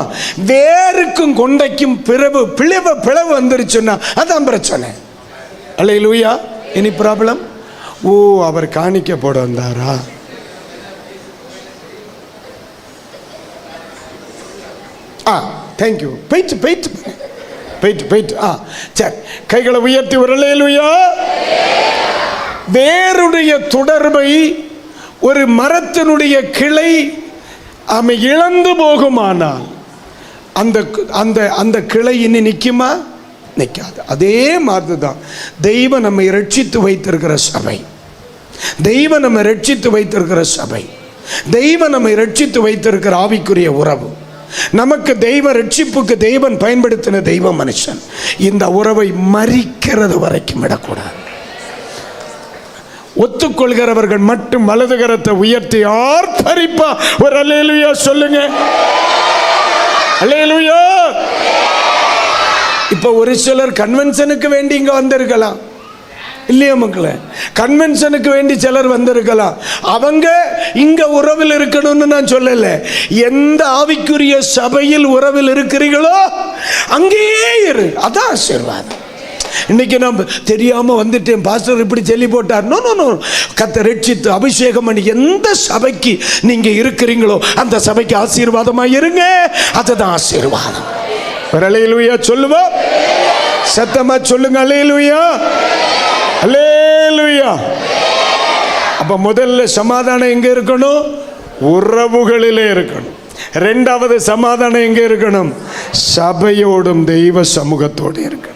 வேருக்கும் கொண்டைக்கும் பிளவு வந்துருச்சுன்னா அதான் பிரச்சனை. அல்லேலூயா. Any problem? ஓ, அவர் காணிக்க போட வந்தாரா? தேங்க்யூ. போயிட்டு சரி, கைகளை உயர்த்தி ஒரு அல்லேலூயா. வேருடைய தொடர்பை ஒரு மரத்தினுடைய கிளை அவன் இழந்து போகுமானால் அந்த அந்த அந்த கிளை இனி நிற்குமா? நிற்காது. அதே மாதிரி தான் தெய்வம் நம்மை ரட்சித்து வைத்திருக்கிற சபை, தெய்வம் நம்மை ரட்சித்து வைத்திருக்கிற சபை, தெய்வம் நம்மை ரட்சித்து வைத்திருக்கிற ஆவிக்குரிய உறவு. நமக்கு தெய்வ ரட்சிப்புக்கு தெய்வன் பயன்படுத்தின தெய்வ மனுஷன். இந்த உறவை மரிக்கிறது வரைக்கும் விடக்கூடாது. ஒத்துக்கொள்கிறவர்கள் மட்டும் வலது கரத்தை உயர்த்தி ஆர்ப்பரிப்பா ஒரு அல்லேலூயா சொல்லுங்க. அல்லேலூயா. இப்ப ஒரு சிலர் கன்வென்ஷனுக்கு வேண்டி இங்க வந்திருக்கலாம் இல்லையா மக்களே? கன்வென்ஷனுக்கு வேண்டி சிலர் வந்திருக்கலாம். அவங்க இங்க உறவில் இருக்கணும்னு நான் சொல்லல. எந்த ஆவிக்குரிய சபையில் உறவில் இருக்கிறீர்களோ அங்கேயே இரு, அதான் ஆசீர்வாதம். இன்னைக்கு நம்ம தெரியாம வந்துட்டேன், பாஸ்டர் இப்படி சொல்லி போட்டார். No no no. கர்த்தர் ரட்சித்து அபிஷேகம் பண்ணி எந்த சபைக்கு நீங்க இருக்கிறீங்களோ அந்த சபைக்கு ஆசீர்வாதமா இருங்க, அதுதான் ஆசீர்வாதம். அல்லேலூயா சொல்லுவோம். சத்தமா சொல்லுங்க அல்லேலூயா. அல்லேலூயா. அப்ப முதல்ல சமாதானம் எங்க இருக்கணும்? உறவுகளிலே இருக்கணும். இரண்டாவது சமாதானம் எங்க இருக்கணும்? சபையோடும் தெய்வ சமூகத்தோடு இருக்கணும்.